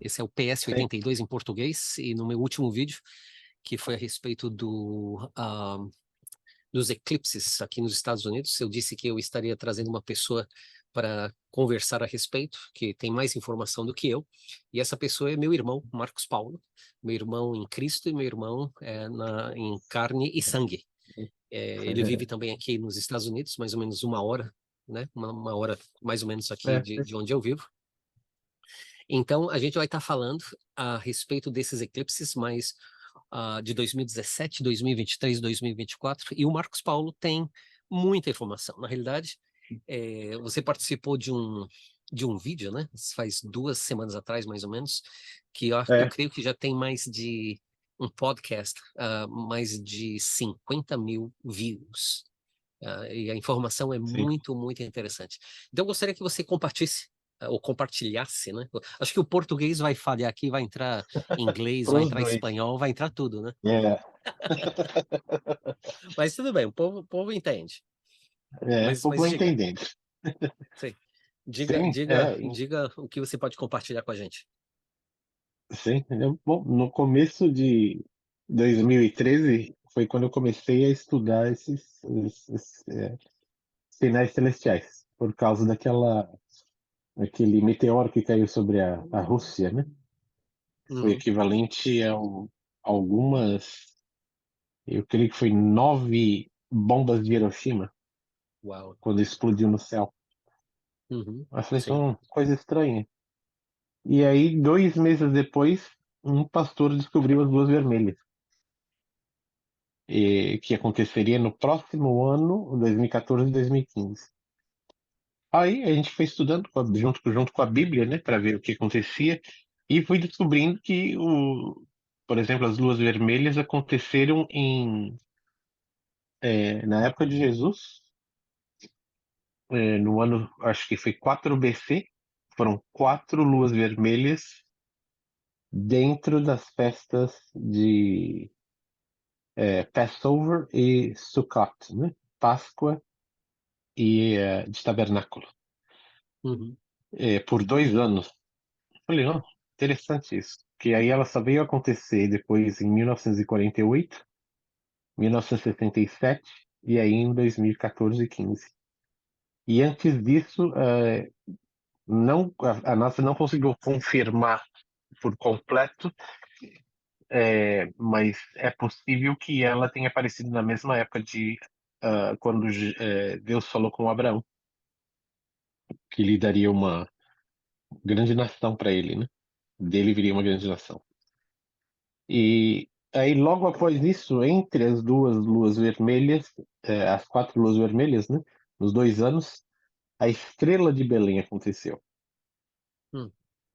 Esse é o PS Sim. 82 em português, e no meu último vídeo, que foi a respeito dos eclipses aqui nos Estados Unidos, eu disse que eu estaria trazendo uma pessoa para conversar a respeito, que tem mais informação do que eu, e essa pessoa é meu irmão, Marcos Paulo, meu irmão em Cristo e meu irmão em carne e sangue. Ele vive também aqui nos Estados Unidos, mais ou menos uma hora, né? Uma hora mais ou menos aqui É, de onde eu vivo. Então, a gente vai estar falando a respeito desses eclipses, mas de 2017, 2023, 2024, e o Marcos Paulo tem muita informação. Na realidade, você participou de um vídeo, né? Faz 2 semanas atrás, mais ou menos, que eu é, creio que já tem mais de um podcast, mais de 50 mil views. E a informação é sim. muito, muito interessante. Então, eu gostaria que você ou compartilhasse, né? Acho que o português vai falhar aqui, vai entrar inglês, Para vai os entrar dois. espanhol, vai entrar tudo, né? É, Mas tudo bem, o povo entende. o Mas povo diga, entendendo. sim, diga, Sim, diga, diga o que você pode compartilhar com a gente. sim. Bom, no começo de 2013 foi quando eu comecei a estudar esses sinais celestiais, por causa daquele meteoro que caiu sobre a Rússia, né? Foi Uhum. equivalente a algumas, eu creio que foi 9 bombas de Hiroshima, Uau. quando explodiu no céu. Uhum. Eu falei, Sim. coisa estranha. E aí, 2 meses depois, um pastor descobriu as Luas Vermelhas, que aconteceria no próximo ano, 2014 e 2015. Aí a gente foi estudando junto com a Bíblia, né, para ver o que acontecia, e fui descobrindo que, por exemplo, as Luas Vermelhas aconteceram na época de Jesus, no ano, acho que foi 4 BC, foram 4 luas vermelhas dentro das festas de Passover e Sukkot, né? Páscoa e de Tabernáculo, Uhum. por 2 anos. Falei, interessante isso. Que aí ela só veio acontecer depois em 1948, 1967 e aí em 2014 e 15. E antes disso, não, a NASA não conseguiu confirmar por completo, mas é possível que ela tenha aparecido na mesma época de quando Deus falou com Abraão, que lhe daria uma grande nação para ele, né? Dele viria uma grande nação. E aí, logo após isso, entre as duas luas vermelhas, as 4 luas vermelhas, né? Nos 2 anos, a estrela de Belém aconteceu. Hum.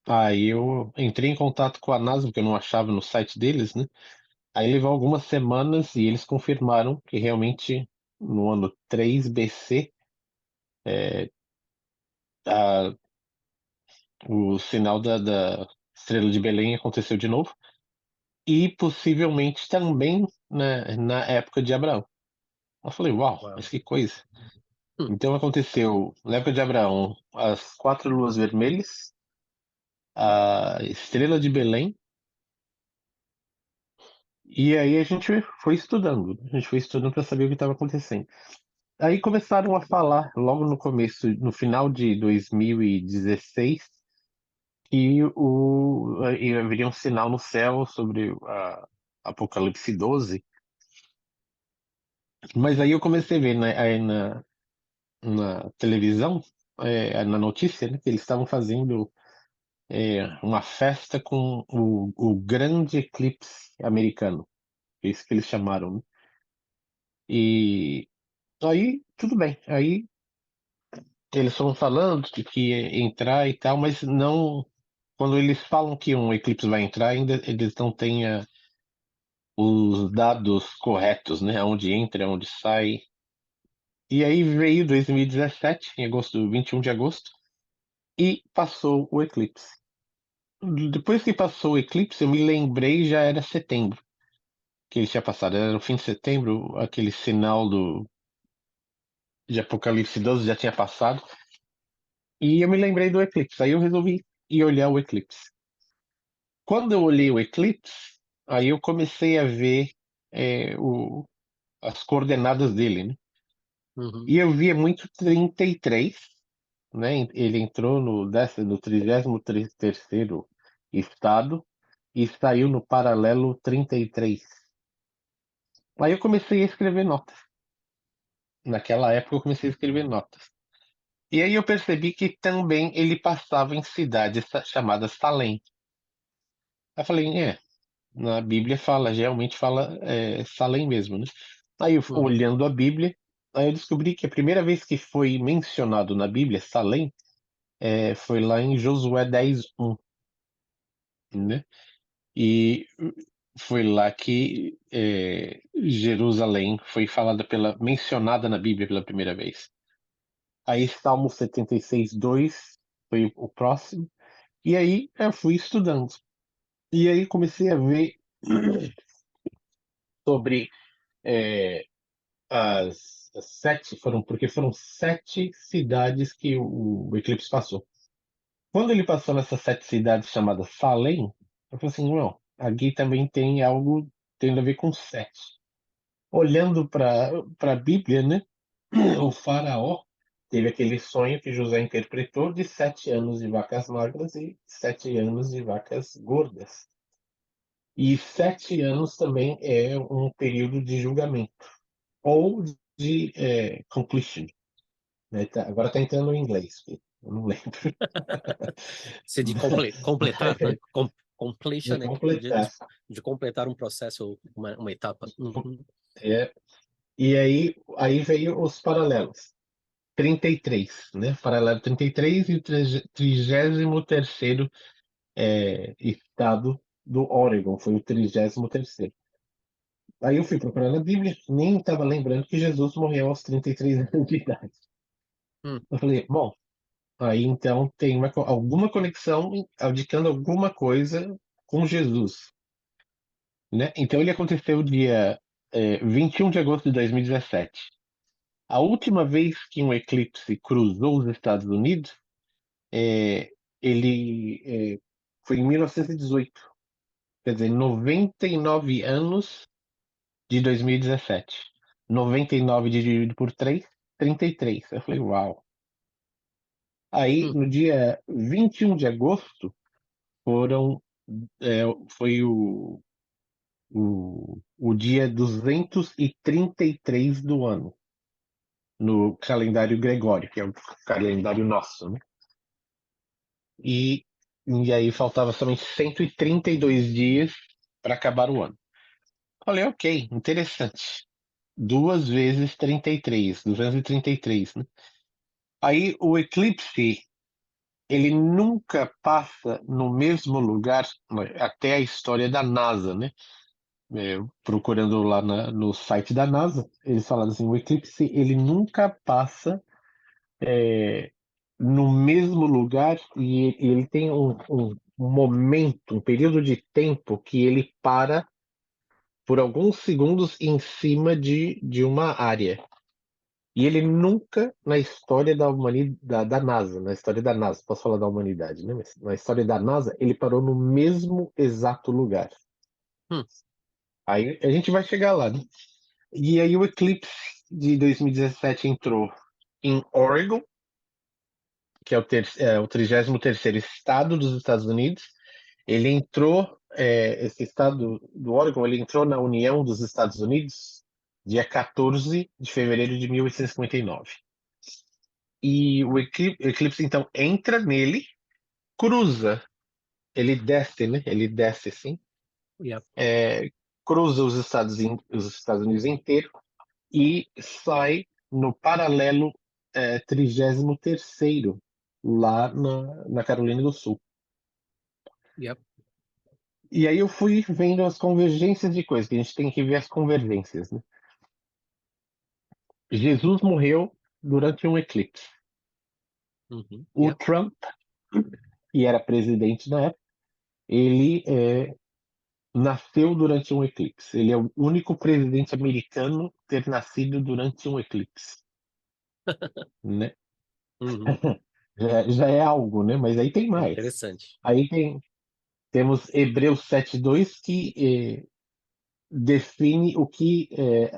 Aí eu entrei em contato com a NASA, porque eu não achava no site deles, né? Aí levou algumas semanas e eles confirmaram que realmente no ano 3 BC a- o sinal da estrela de Belém aconteceu de novo e possivelmente também na época de Abraão. Eu falei, uau, mas Uau. que coisa. Hum. Então aconteceu na época de Abraão as 4 luas vermelhas, a estrela de Belém, e aí a gente foi estudando. A gente foi estudando para saber o que estava acontecendo. Aí começaram a falar, logo no começo, no final de 2016, que haveria um sinal no céu sobre Apocalipse 12. Mas aí eu comecei a ver aí na televisão, na notícia, né, que eles estavam fazendo uma festa com o grande eclipse americano. É isso que eles chamaram, né? E aí, tudo bem. Aí eles foram falando de que ia entrar e tal, mas não. Quando eles falam que um eclipse vai entrar, ainda eles não têm os dados corretos, né? Onde entra, onde sai. E aí veio 2017, em agosto, 21 de agosto, e passou o eclipse. Depois que passou o eclipse, eu me lembrei, já era setembro que ele tinha passado. Era no fim de setembro, aquele sinal de Apocalipse 12 já tinha passado. E eu me lembrei do eclipse. Aí eu resolvi ir olhar o eclipse. quando eu olhei o eclipse, aí eu comecei a ver as coordenadas dele, né? Uhum. E eu via muito 33, né? Ele entrou no 33º estado e saiu no paralelo 33. Aí eu comecei a escrever notas. Naquela época eu comecei a escrever notas. E aí eu percebi que também ele passava em cidades chamadas Salém. Aí eu falei, na Bíblia fala, geralmente fala Salém mesmo, né? Aí eu, Uhum. olhando a Bíblia, aí eu descobri que a primeira vez que foi mencionado na Bíblia Salém foi lá em Josué 10:1, né? E foi lá que Jerusalém foi mencionada na Bíblia pela primeira vez. Aí Salmo 76:2 foi o próximo. E aí eu fui estudando. E aí comecei a ver sobre é, as sete, porque foram 7 cidades que o eclipse passou. Quando ele passou nessas 7 cidades chamadas Salem, eu falei assim, não, aqui também tem algo tendo a ver com 7. Olhando para a Bíblia, né? O faraó teve aquele sonho que José interpretou de 7 anos de vacas magras e 7 anos de vacas gordas. E 7 anos também é um período de julgamento, ou de completion. Né? Agora está entrando em inglês, eu não lembro. Se de completar, né? De Completion é completar. de completar um processo, uma etapa. Uhum. É, e aí veio os paralelos. 33, né? Paralelo 33 e o 33º estado do Oregon, foi o 33º. Aí eu fui procurar na Bíblia, nem estava lembrando que Jesus morreu aos 33 anos de idade. Hum. Eu falei, bom, aí então tem alguma conexão indicando alguma coisa com Jesus, né? Então ele aconteceu dia 21 de agosto de 2017. A última vez que um eclipse cruzou os Estados Unidos, ele foi em 1918. Quer dizer, 99 anos de 2017. 99 dividido por 3, 33. Eu falei, uau. Aí, Hum. no dia 21 de agosto, foram, foi o dia 233 do ano, no calendário Gregório, que é o calendário nosso, né? E aí faltava somente 132 dias para acabar o ano. Falei, ok, interessante. 2 vezes 33, 233, né? Aí o eclipse, ele nunca passa no mesmo lugar, até a história da NASA, né? Procurando lá no site da NASA, eles falaram assim, o eclipse, ele nunca passa no mesmo lugar e ele tem um momento, um período de tempo que ele para por alguns segundos em cima de uma área. E ele nunca, na história da humanidade, da NASA, na história da NASA, posso falar da humanidade, né? Mas na história da NASA, ele parou no mesmo exato lugar. Hum. Aí a gente vai chegar lá, né? E aí o eclipse de 2017 entrou em Oregon, que é o 33º estado dos Estados Unidos. Ele entrou, esse estado do Oregon, ele entrou na União dos Estados Unidos dia 14 de fevereiro de 1859. E o eclipse, então, entra nele, cruza, ele desce, né? Ele desce assim, Yeah. cruza os Estados Unidos inteiro e sai no paralelo 33º, lá na Carolina do Sul. Yeah. E aí eu fui vendo as convergências de coisas, que a gente tem que ver as convergências, né? Jesus morreu durante um eclipse. Uhum. O Yeah. Trump, que era presidente na época, ele nasceu durante um eclipse. Ele é o único presidente americano a ter nascido durante um eclipse, né? Uhum. Já é algo, né? Mas aí tem É mais. interessante. Aí tem. Temos Hebreus 7:2 que define o que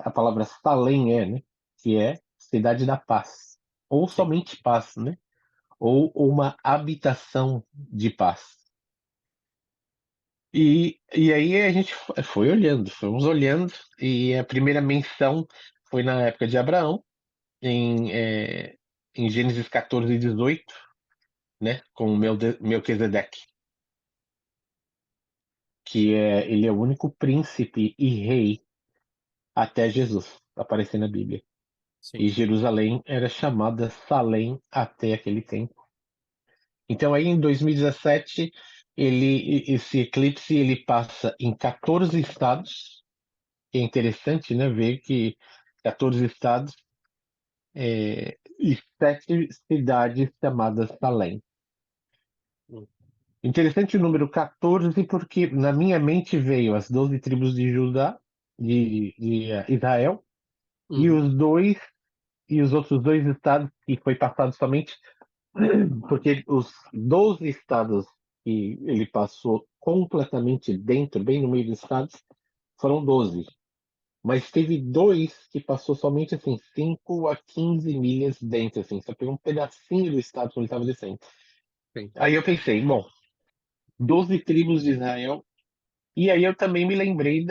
a palavra Salém é, né? Que é cidade da paz, ou Sim, somente paz, né? Ou uma habitação de paz. E aí a gente foi olhando, fomos olhando, e a primeira menção foi na época de Abraão, em Gênesis 14:18, né? Com Melquisedeque, ele é o único príncipe e rei até Jesus aparecer na Bíblia. E sim. Jerusalém era chamada Salém até aquele tempo. Então aí em 2017 esse eclipse ele passa em 14 estados. É interessante, né, ver que 14 estados e 7 cidades chamadas Salém. Hum, Interessante o número 14 porque na minha mente veio as 12 tribos de Judá, de Israel, e uhum, os outros dois estados que foi passado somente porque os 12 estados que ele passou completamente dentro, bem no meio dos estados, foram 12. Mas teve dois que passou somente assim, 5 a 15 milhas dentro, assim, só pegou um pedacinho do estado onde ele estava descendo. sim. Aí eu pensei, bom, 12 tribos de Israel. E aí eu também me lembrei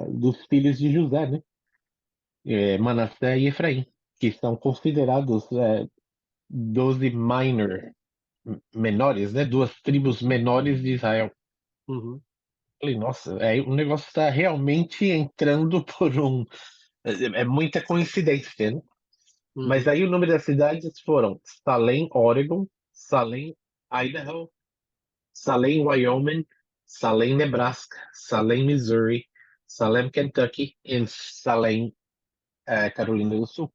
dos filhos de José, né? Manassé e Efraim, que são considerados 12 menores, né? Duas tribos menores de Israel. Uhum, Falei, nossa, o negócio está realmente entrando por um. É muita coincidência, né? Mas uhum. aí o nome das cidades foram Salem, Oregon, Salem, Idaho, Salem, Wyoming, Salem, Nebraska, Salem, Missouri, Salem, Kentucky e Salem, Carolina do Sul.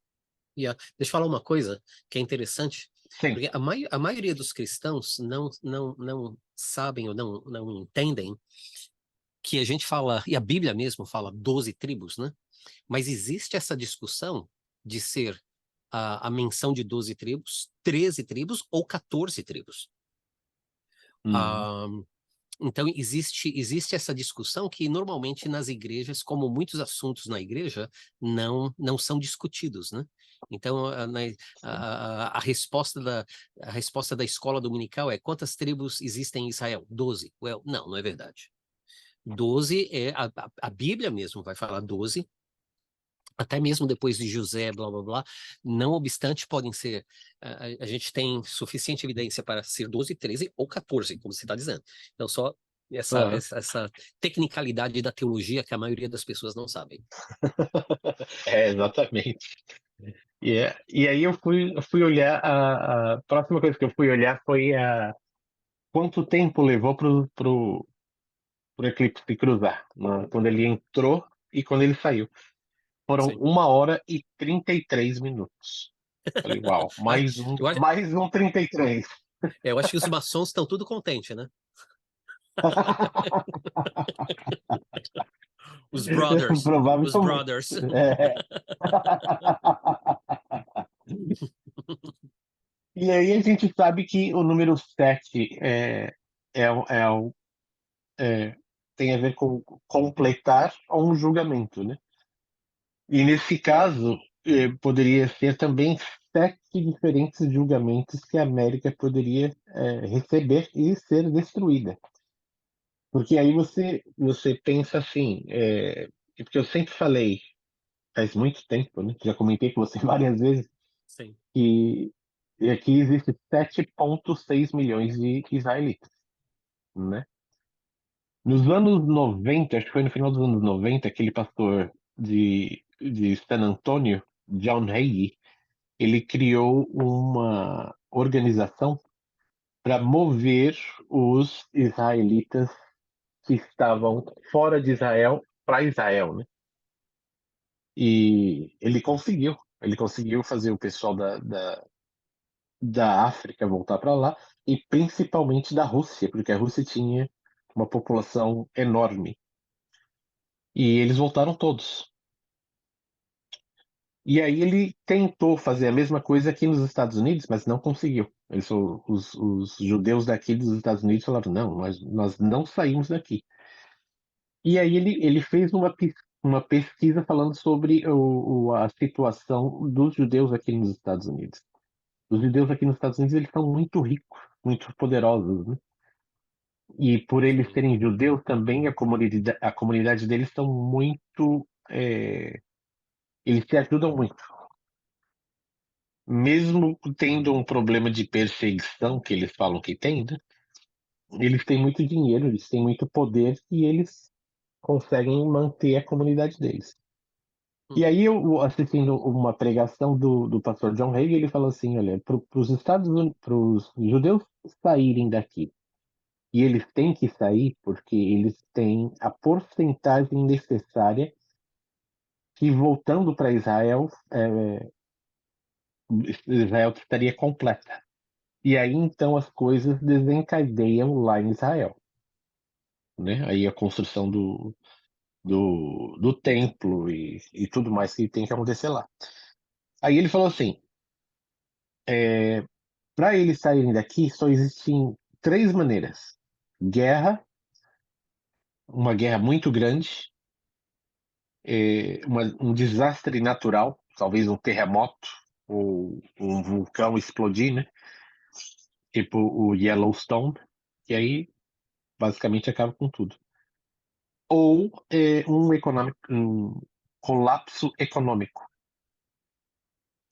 Deixa eu falar uma coisa que é interessante, Sim. porque a maioria dos cristãos não sabem ou não entendem que a gente fala, e a Bíblia mesmo fala 12 tribos, né? Mas existe essa discussão de ser a menção de 12 tribos, 13 tribos ou 14 tribos. Hum, Ah, então, existe essa discussão que normalmente nas igrejas, como muitos assuntos na igreja, não são discutidos, né? Então, sim. a resposta da escola dominical é: quantas tribos existem em Israel? 12. Well, não é verdade. 12 a Bíblia mesmo vai falar 12, até mesmo depois de José, blá blá blá. Não obstante, podem ser. A gente tem suficiente evidência para ser 12, 13 ou 14, como você está dizendo. Então, só Aham. essa tecnicalidade da teologia que a maioria das pessoas não sabem. Exatamente. E aí eu fui olhar, a próxima coisa que eu fui olhar foi quanto tempo levou pro eclipse cruzar, né? Quando ele entrou e quando ele saiu. Foram Sim. 1 hora e 33 minutos. Falei, uau, Ah, mais um 33. eu acho que os maçons estão tudo contentes, né? Os brothers. Provável Os também. brothers. É. E aí a gente sabe que o número 7 é, o- é, o- é, tem a ver com completar um julgamento, né? E nesse caso, poderia ser também 7 diferentes julgamentos que a América poderia receber e ser destruída. Porque aí você pensa assim, porque eu sempre falei, faz muito tempo, né? Já comentei com você várias vezes, Sim, que aqui existe 7,6 milhões de israelitas, né? Nos anos 90, acho que foi no final dos anos 90, aquele pastor de San Antonio, John Hagee, ele criou uma organização para mover os israelitas que estavam fora de Israel para Israel, né? E ele conseguiu fazer o pessoal da África voltar para lá e principalmente da Rússia, porque a Rússia tinha uma população enorme. E eles voltaram todos. E aí ele tentou fazer a mesma coisa aqui nos Estados Unidos, mas não conseguiu. Os judeus daqui dos Estados Unidos falaram: não, nós não saímos daqui. E aí ele fez uma pesquisa falando sobre a situação dos judeus aqui nos Estados Unidos. Os judeus aqui nos Estados Unidos eles são muito ricos, muito poderosos, né? E por eles Sim. serem judeus também, a comunidade deles são muito. Eles se ajudam muito. Mesmo tendo um problema de perseguição, que eles falam que tem, né? Eles têm muito dinheiro, eles têm muito poder e eles conseguem manter a comunidade deles. E Uhum. aí, eu assistindo uma pregação do pastor John Hagee, ele falou assim: olha, para os Estados Unidos, para os judeus saírem daqui, e eles têm que sair porque eles têm a porcentagem necessária que, voltando para Israel, Israel estaria completa. E aí, então, as coisas desencadeiam lá em Israel, né? Aí a construção do templo e tudo mais que tem que acontecer lá. Aí ele falou assim: para eles saírem daqui, só existem três maneiras: guerra, uma guerra muito grande, um desastre natural, talvez um terremoto ou um vulcão explodir, né? Tipo o Yellowstone, que aí basicamente acaba com tudo. Ou um colapso econômico.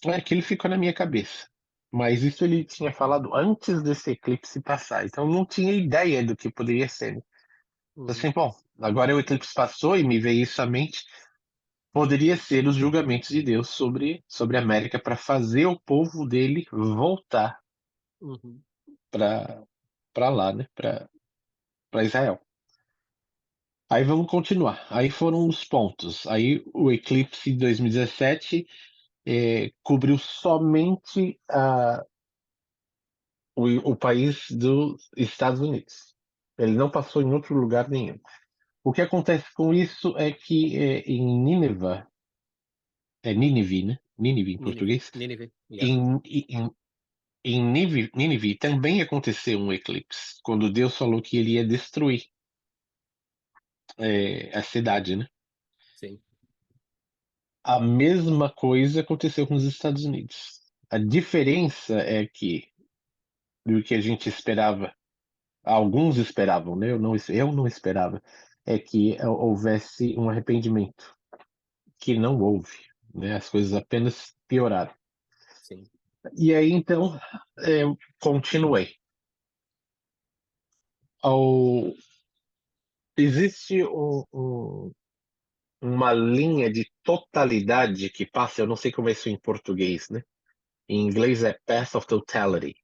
Aquilo ficou na minha cabeça. Mas isso ele tinha falado antes desse eclipse passar, então eu não tinha ideia do que poderia ser, né? Uhum. Assim, bom, agora o eclipse passou e me veio isso à mente, poderia ser os julgamentos de Deus sobre a América para fazer o povo dele voltar Uhum. para lá, né? Para Israel. Aí vamos continuar. Aí foram os pontos. Aí o eclipse de 2017 cobriu somente o país dos Estados Unidos. Ele não passou em outro lugar nenhum. O que acontece com isso é que em Nínive, Nínive, né? Nínive em Nínive. português. Nínive. Yeah. Em Nínive também aconteceu um eclipse, quando Deus falou que ele ia destruir a cidade, né? Sim. A mesma coisa aconteceu com os Estados Unidos. A diferença é que, do que a gente esperava, alguns esperavam, né? Eu não esperava, é que houvesse um arrependimento, que não houve, né? As coisas apenas pioraram. Sim. E aí, então, eu continuei. Ao, existe uma linha de totalidade que passa, eu não sei como é isso em português, né? Em inglês é Path of Totality.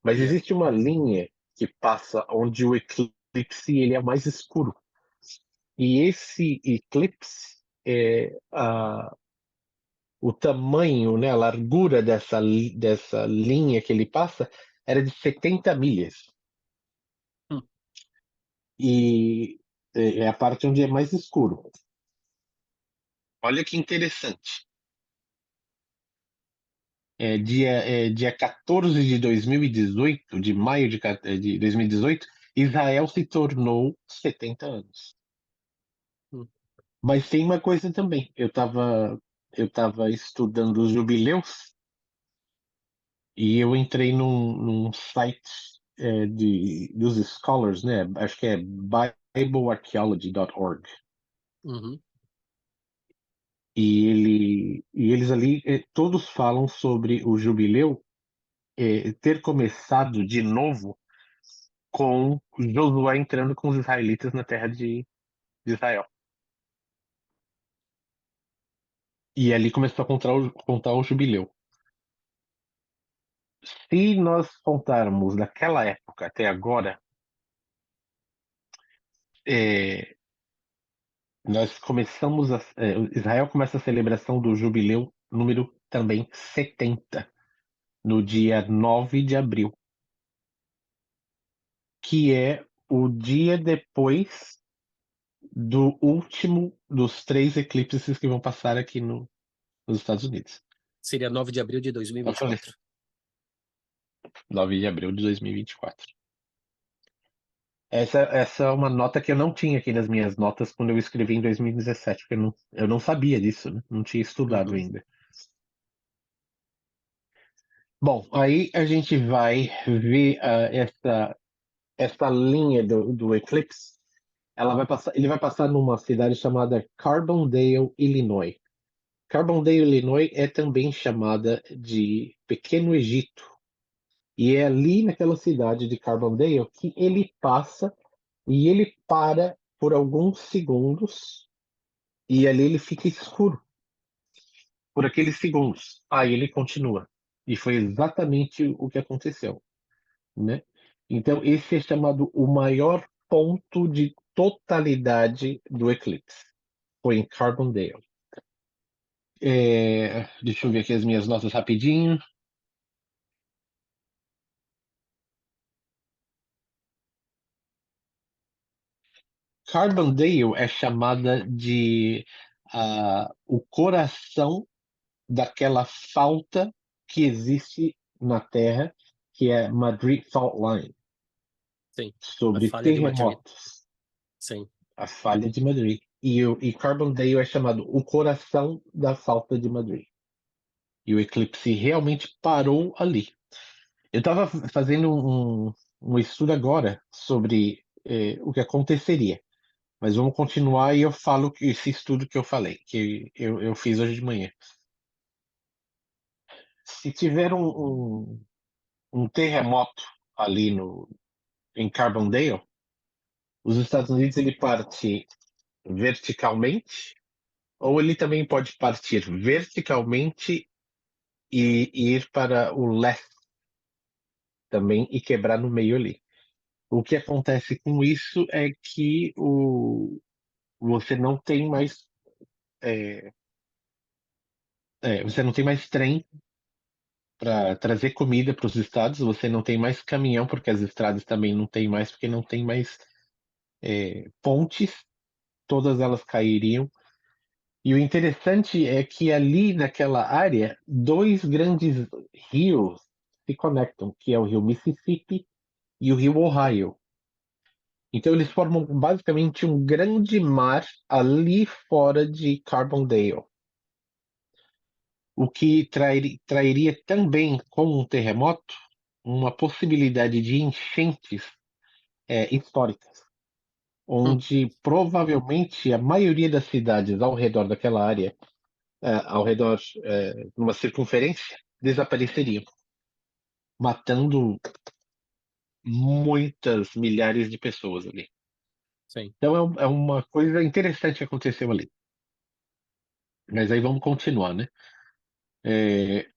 Mas Yeah. existe uma linha que passa onde o eclipse ele é mais escuro. E esse eclipse, o tamanho, né, a largura dessa linha que ele passa era de 70 milhas. Hum. E é a parte onde é mais escuro. Olha que interessante. Dia 14 de 2018, de maio de 2018, Israel se tornou 70 anos. Hum. Mas tem uma coisa também. Eu tava estudando os jubileus e eu entrei num site dos scholars, né? Acho que é biblearchaeology.org. Uhum. E eles ali todos falam sobre o jubileu ter começado de novo com Josué entrando com os israelitas na terra de Israel. E ali começou a contar o jubileu. Se nós contarmos daquela época até agora, é, Israel começa a celebração do jubileu número também 70, no dia 9 de abril, que é o dia depois do último dos três eclipses que vão passar aqui nos Estados Unidos. Seria 9 de abril de Eu falei 2024. 9 de abril de 2024. Essa é uma nota que eu não tinha aqui nas minhas notas quando eu escrevi em 2017, porque eu não sabia disso, né? Não tinha estudado Uhum. ainda. Bom, aí a gente vai ver essa linha do eclipse. Ele vai passar numa cidade chamada Carbondale, Illinois. Carbondale, Illinois é também chamada de Pequeno Egito. E é ali naquela cidade de Carbondale que ele passa e ele para por alguns segundos e ali ele fica escuro por aqueles segundos. Aí ele continua. E foi exatamente o que aconteceu, né? Então esse é chamado o maior ponto de totalidade do eclipse. Foi em Carbondale. Deixa eu ver aqui as minhas notas rapidinho. Carbondale é chamada de o coração daquela falta que existe na Terra, que é Madrid Fault Line, Sim. A sobre falha de Madrid. terremotos, Sim. a falha de Madrid. E Carbondale é chamado o coração da falta de Madrid. E o eclipse realmente parou ali. Eu estava fazendo um estudo agora sobre o que aconteceria. Mas vamos continuar e eu falo esse estudo que eu falei, que eu fiz hoje de manhã. Se tiver um terremoto ali em Carbondale, os Estados Unidos ele parte verticalmente, ou ele também pode partir verticalmente e ir para o leste também e quebrar no meio ali. O que acontece com isso é que você não tem mais você não tem mais trem para trazer comida para os estados, você não tem mais caminhão, porque as estradas também não tem mais, porque não tem mais pontes, todas elas cairiam. E o interessante é que ali naquela área, dois grandes rios se conectam, que é o rio Mississippi e o rio Ohio. Então eles formam basicamente um grande mar ali fora de Carbondale, o que trairia também, com um terremoto, uma possibilidade de enchentes históricas, Hum. onde provavelmente a maioria das cidades ao redor daquela área, ao redor, numa circunferência, desapareceriam, matando muitas milhares de pessoas ali. Sim. Então é uma coisa interessante que aconteceu ali. Mas aí vamos continuar, né? É,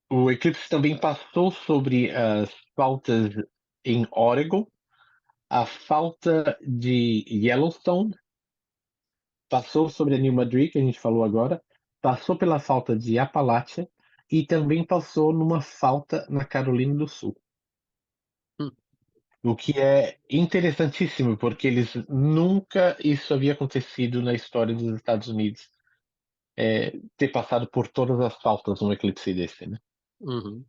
o eclipse também passou sobre as faltas em Oregon, a falta de Yellowstone, passou sobre a New Madrid, que a gente falou agora, passou pela falta de Appalachia e também passou numa falta na Carolina do Sul. Hum. O que é interessantíssimo, porque eles nunca isso havia acontecido na história dos Estados Unidos, ter passado por todas as faltas num eclipse desse, né? Uhum.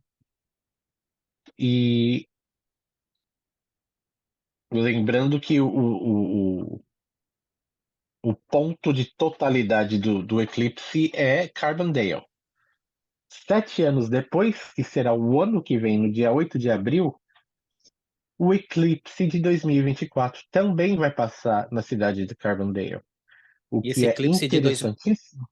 E lembrando que o ponto de totalidade do eclipse é Carbondale. 7 anos depois, que será o ano que vem, no dia 8 de abril, o eclipse de 2024 também vai passar na cidade de Carbondale, o E que esse é eclipse de dois, interessantíssimo.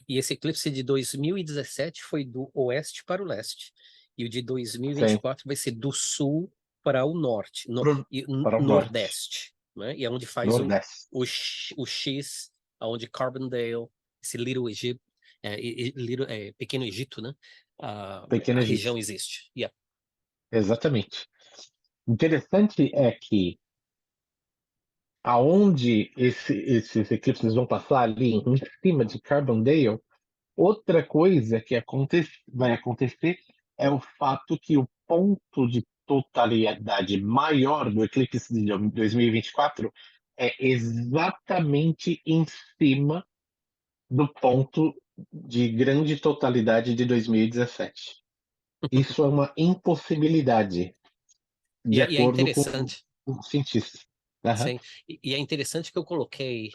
e esse eclipse de 2017 foi do oeste para o leste. E o de Sim, 2024 vai ser do sul para o norte, para o norte, nordeste, né? E é onde faz nordeste, o X, aonde Carbondale, esse Little Egypt, Pequeno Egito, né? Pequeno A Egito. região existe. Yeah. Exatamente. Interessante é que aonde esses eclipses vão passar ali em cima de Carbondale, outra coisa que vai acontecer é o fato que o ponto de totalidade maior do eclipse de 2024 é exatamente em cima do ponto de grande totalidade de 2017. Isso é uma impossibilidade, de E é acordo com interessante, os cientistas. Aham. sim, e é interessante que eu coloquei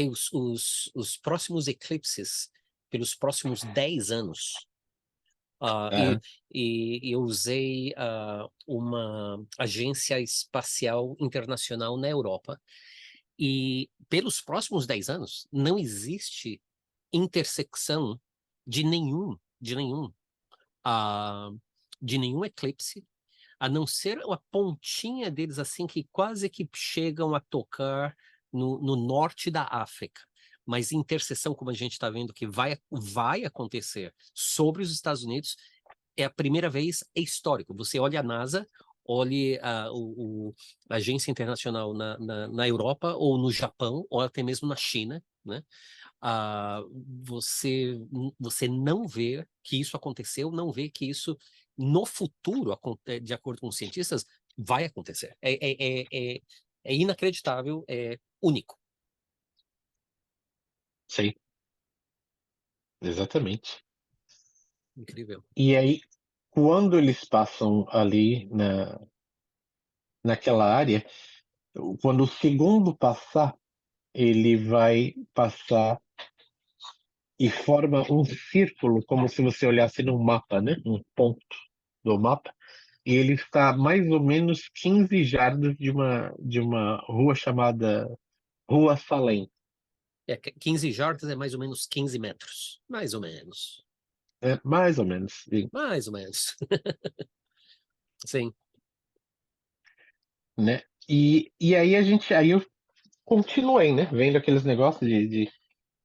os próximos eclipses pelos próximos 10 anos. Ah, e, Aham. e eu usei uma agência espacial internacional na Europa. E pelos próximos 10 anos, não existe intersecção de nenhum, ah, de nenhum eclipse, a não ser a pontinha deles assim que quase que chegam a tocar no norte da África. Mas interseção, como a gente está vendo que vai acontecer sobre os Estados Unidos, é a primeira vez, é histórico. Você olha a NASA, olhe a Agência Internacional na Europa, ou no Japão, ou até mesmo na China, né? ah, você, você não vê que isso aconteceu, não vê que isso no futuro, de acordo com os cientistas, vai acontecer. É inacreditável, é único. Sim, exatamente. Incrível. E aí, quando eles passam ali naquela área, quando o segundo passar, ele vai passar e forma um círculo, como se você olhasse num mapa, né? Um ponto do mapa. E ele está a mais ou menos 15 jardas de uma rua chamada Rua Salem. 15 jardas é mais ou menos 15 metros. Mais ou menos. É, mais ou menos. Mais ou menos. Sim, Né? E aí eu continuei, né? Vendo aqueles negócios de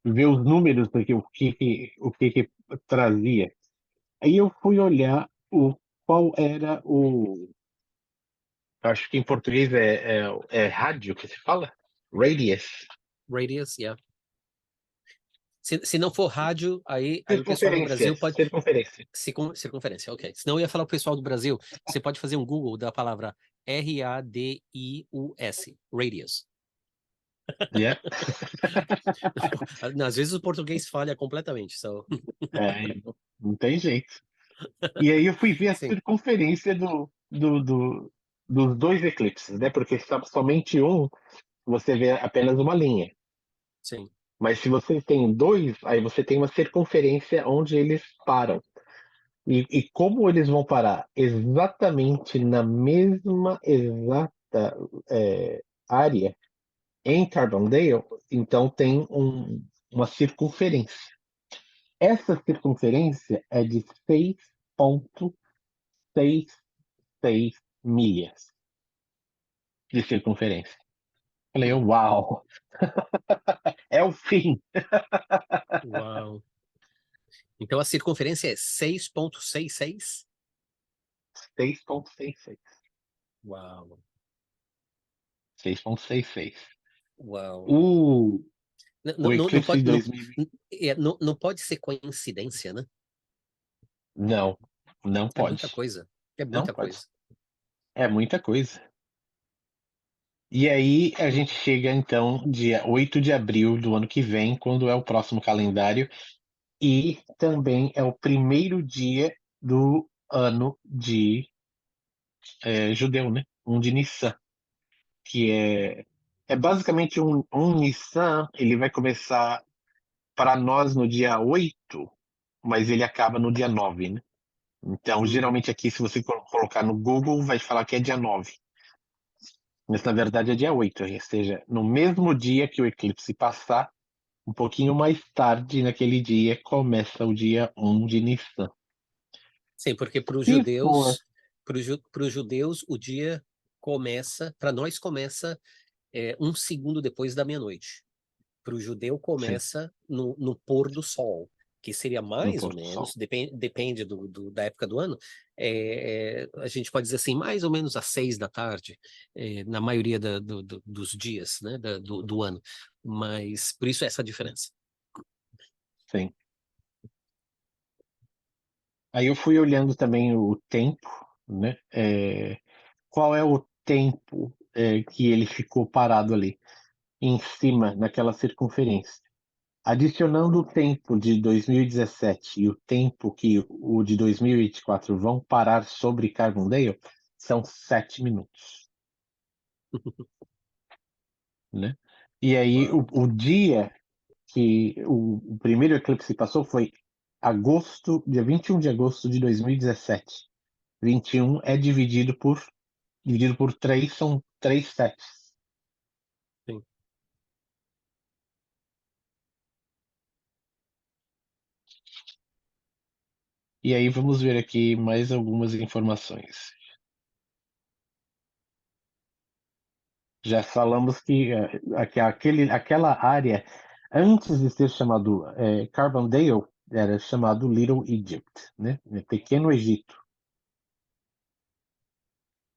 ver os números, porque o que trazia. Aí eu fui olhar qual era acho que em português é rádio que se fala? Radius. radius, yeah. Se não for rádio, aí o pessoal do Circunferência. Brasil pode. Circunferência. Circunferência, ok. Senão eu ia falar o pessoal do Brasil, você pode fazer um Google da palavra Radius, radius. Yeah. Às vezes o português falha completamente, so. É, não tem jeito. E aí eu fui ver a Sim, circunferência dos dois eclipses, né? Porque se somente um, você vê apenas uma linha. sim. Mas se você tem dois, aí você tem uma circunferência onde eles param. E como eles vão parar? Exatamente na mesma exata área em Carbondale, então tem uma circunferência. Essa circunferência é de 6,66 milhas de circunferência. Falei, uau, é o fim. Uau. Então a circunferência é 6,66. 6,66. Uau, 6,66. uau. O, Não, o não, não eclipse pode, de não, 2020. não pode ser coincidência, né? Não, não É muita pode. coisa. É Não muita pode. coisa. É muita coisa. E aí a Hum, gente chega então dia 8 de abril do ano que vem, quando é o próximo calendário, e também é o primeiro dia do ano de judeu, né? Um de Nissan, que é basicamente um Nissan, ele vai começar para nós no dia 8, mas ele acaba no dia 9, né? Então, hum. geralmente aqui, se você colocar no Google, vai falar que é dia 9. Mas na verdade é dia 8, ou seja, no mesmo dia que o eclipse passar, um pouquinho mais tarde naquele dia começa o dia 1 de Nissan. Sim, porque Se for, para os judeus, o dia começa, para nós começa um segundo depois da meia-noite. Para o judeu sim, começa no pôr do sol, que seria no mais ou pôr do sol. menos, depende da época do ano, a gente pode dizer assim, mais ou menos às 6 da tarde, na maioria dos dias, né, do ano. Mas por isso essa diferença. Sim. Aí eu fui olhando também o tempo, né? Qual é o tempo que ele ficou parado ali? em cima naquela circunferência. Adicionando o tempo de 2017 e o tempo que o de 2024 vão parar sobre Carbondale, são 7 minutos, né? E aí Uau. o dia que o primeiro eclipse passou foi dia 21 de agosto de 2017. 21 é dividido por 3, são 3 sets. Sim. E aí vamos ver aqui mais algumas informações. Já falamos que aquela área, antes de ser chamado Carbondale, era chamado Little Egypt, né? Pequeno Egito.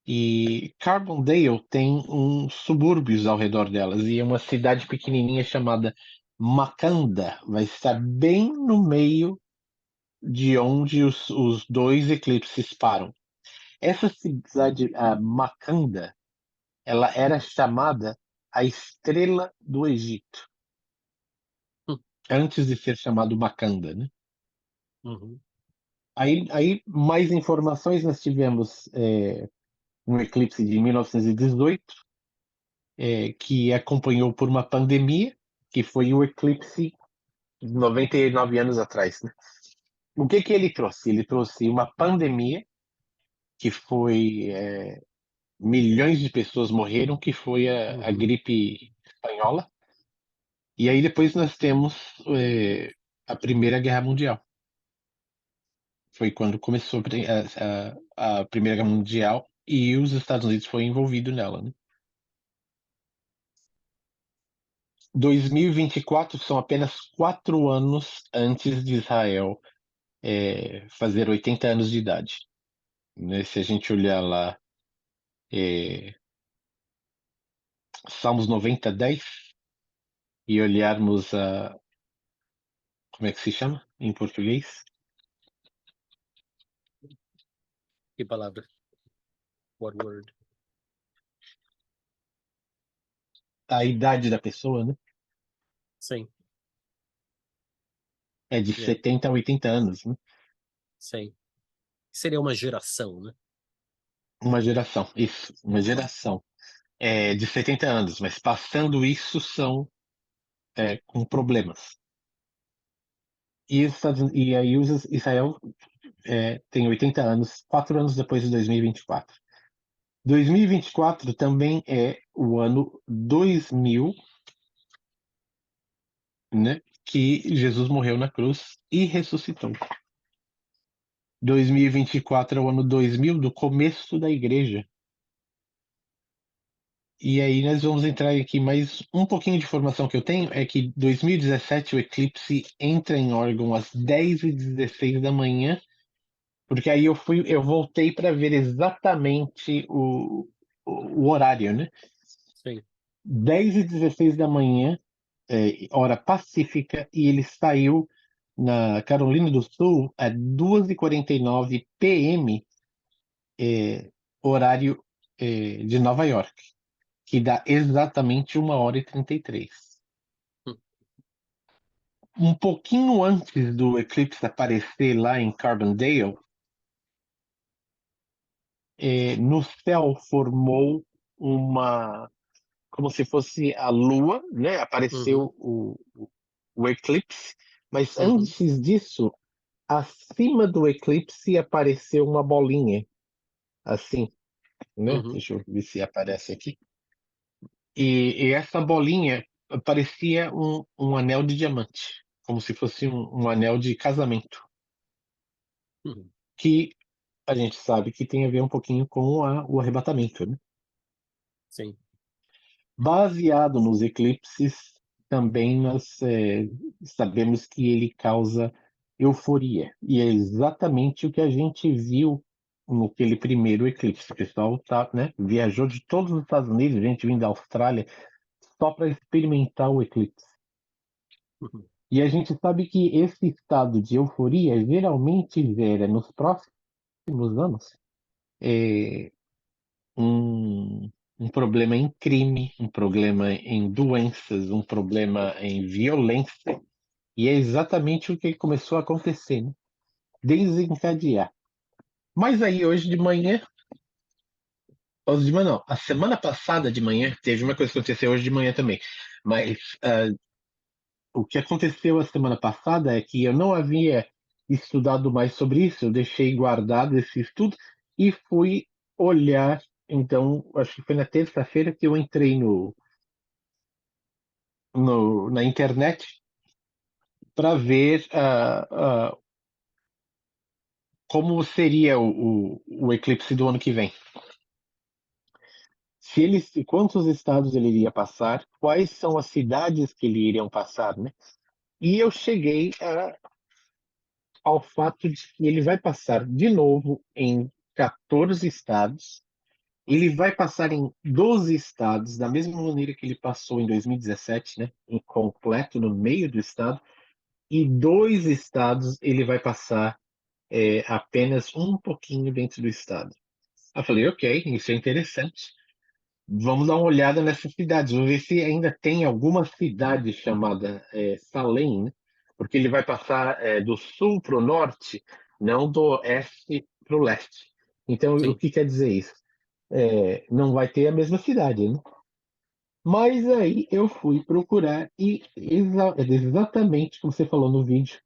E Carbondale tem uns subúrbios ao redor delas e é uma cidade pequenininha chamada Makanda. Vai estar bem no meio de onde os dois eclipses param. Essa cidade, a Makanda, ela era chamada a Estrela do Egito, Hum. antes de ser chamado Makanda, né? Uhum. Aí mais informações, nós tivemos um eclipse de 1918, que acompanhou por uma pandemia, que foi o eclipse de 99 anos atrás, né? O que ele trouxe? Ele trouxe uma pandemia, que foi milhões de pessoas morreram, que foi a Uhum. gripe espanhola. E aí depois nós temos a Primeira Guerra Mundial. Foi quando começou a Primeira Guerra Mundial e os Estados Unidos foi envolvido nela, né? 2024 são apenas 4 anos antes de Israel fazer 80 anos de idade, né? Se a gente olhar lá Salmos 90:10 e olharmos como é que se chama em português? Que palavra? What word? A idade da pessoa, né? Sim. É de Yeah. 70 a 80 anos, né? Sim. Seria uma geração, né? Uma geração, isso, uma geração de 70 anos, mas passando isso são com problemas. E aí Israel tem 80 anos, 4 anos depois de 2024. 2024 também é o ano 2000, né, que Jesus morreu na cruz e ressuscitou. 2024 é o ano 2000 do começo da igreja. E aí nós vamos entrar aqui mais um pouquinho de informação que eu tenho, é que 2017 o eclipse entra em órgão às 10h16 da manhã, porque aí eu voltei para ver exatamente o horário, né? Sim. 10h16 da manhã, hora pacífica, e ele saiu na Carolina do Sul a 2h49 p.m., horário de Nova York, que dá exatamente 1h33. Hum. Um pouquinho antes do eclipse aparecer lá em Carbondale, no céu formou uma, como se fosse a Lua, né? Uhum. Apareceu o eclipse, mas Uhum. antes disso, acima do eclipse apareceu uma bolinha, assim, né? Uhum. Deixa eu ver se aparece aqui. E essa bolinha parecia um anel de diamante, como se fosse um anel de casamento, Uhum. que a gente sabe que tem a ver um pouquinho com o arrebatamento, né? Sim. Baseado nos eclipses, também nós sabemos que ele causa euforia. E é exatamente o que a gente viu naquele primeiro eclipse. O pessoal né, viajou de todos os Estados Unidos, gente vindo da Austrália, só para experimentar o eclipse. Uhum. E a gente sabe que esse estado de euforia geralmente gera nos próximos anos é, um, um problema em crime, um problema em doenças, um problema em violência. E é exatamente o que começou a acontecer, né? Desencadear. Mas aí hoje de manhã não, a semana passada de manhã, teve uma coisa que aconteceu hoje de manhã também. Mas o que aconteceu a semana passada é que eu não havia estudado mais sobre isso, eu deixei guardado esse estudo e fui olhar. Então, acho que foi na terça-feira que eu entrei na internet para ver como seria o eclipse do ano que vem. Quantos estados ele iria passar, quais são as cidades que ele iriam passar, né? E eu cheguei ao fato de que ele vai passar de novo em 14 estados. Ele vai passar em 12 estados, da mesma maneira que ele passou em 2017, né? Incompleto no meio do estado. E 2 estados ele vai passar apenas um pouquinho dentro do estado. Eu falei, ok, isso é interessante. Vamos dar uma olhada nessas cidades. Vamos ver se ainda tem alguma cidade chamada Salem, né? Porque ele vai passar do sul para o norte, não do oeste para o leste. Então, o Sim. que quer dizer isso? Não vai ter a mesma cidade, né? Mas aí eu fui procurar e exatamente como você falou no vídeo,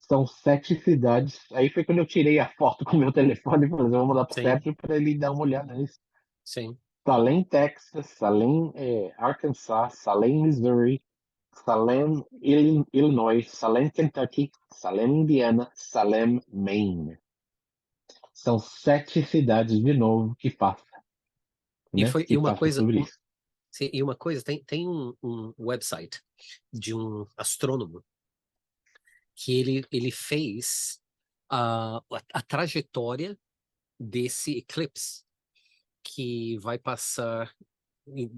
são 7 cidades. Aí foi quando eu tirei a foto com o meu telefone e falei, vamos mandar para o Sim, Sérgio para ele dar uma olhada nisso. sim. Salem, Texas, Salem, Arkansas, Salem, Missouri, Salem, Illinois, Salem, Kentucky, Salem, Indiana, Salem, Maine. São 7 cidades de novo que passa, E né? foi Que passa sobre isso. sim, e uma coisa, tem um website de um astrônomo que ele fez a trajetória desse eclipse que vai passar em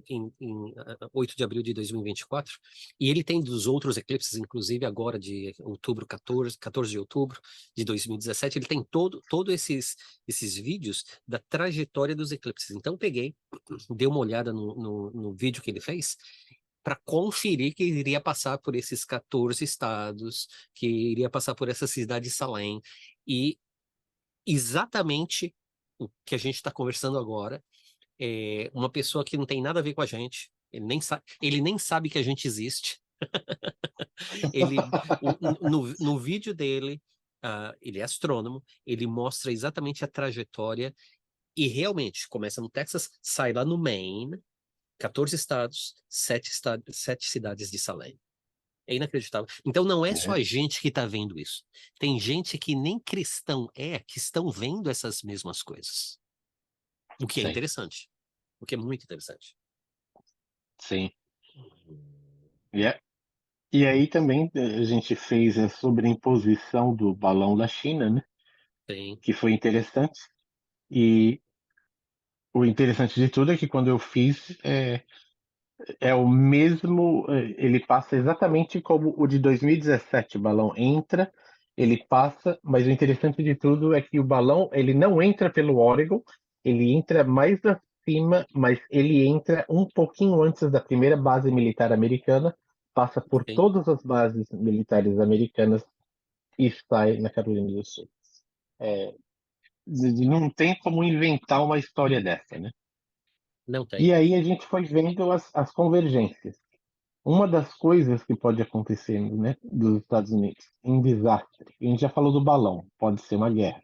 8 de abril de 2024. E ele tem dos outros eclipses, inclusive agora de outubro 14 de outubro de 2017, ele tem todo esses vídeos da trajetória dos eclipses. Então eu peguei, dei uma olhada no vídeo que ele fez para conferir que iria passar por esses 14 estados, que iria passar por essa cidade de Salem. E exatamente o que a gente está conversando agora uma pessoa que não tem nada a ver com a gente, ele nem sabe que a gente existe. Ele, no vídeo dele, ele é astrônomo, ele mostra exatamente a trajetória e realmente começa no Texas, sai lá no Maine, 14 estados, 7 cidades de Salem. É inacreditável. Então não é só É, a gente que está vendo isso. Tem gente que nem cristão que estão vendo essas mesmas coisas. O que é sim, interessante. O que é muito interessante. sim. Yeah. E aí também a gente fez a sobreimposição do balão da China, né? Tem, Que foi interessante. E o interessante de tudo é que quando eu fiz, é o mesmo, ele passa exatamente como o de 2017. O balão entra, ele passa, mas o interessante de tudo é que o balão, ele não entra pelo Oregon, ele entra mais acima, mas ele entra um pouquinho antes da primeira base militar americana, passa por tem. todas as bases militares americanas e sai na Carolina do Sul. Não tem como inventar uma história dessa, né? Não tem. E aí a gente foi vendo as convergências. Uma das coisas que pode acontecer, né, dos Estados Unidos em desastre, a gente já falou do balão, pode ser uma guerra,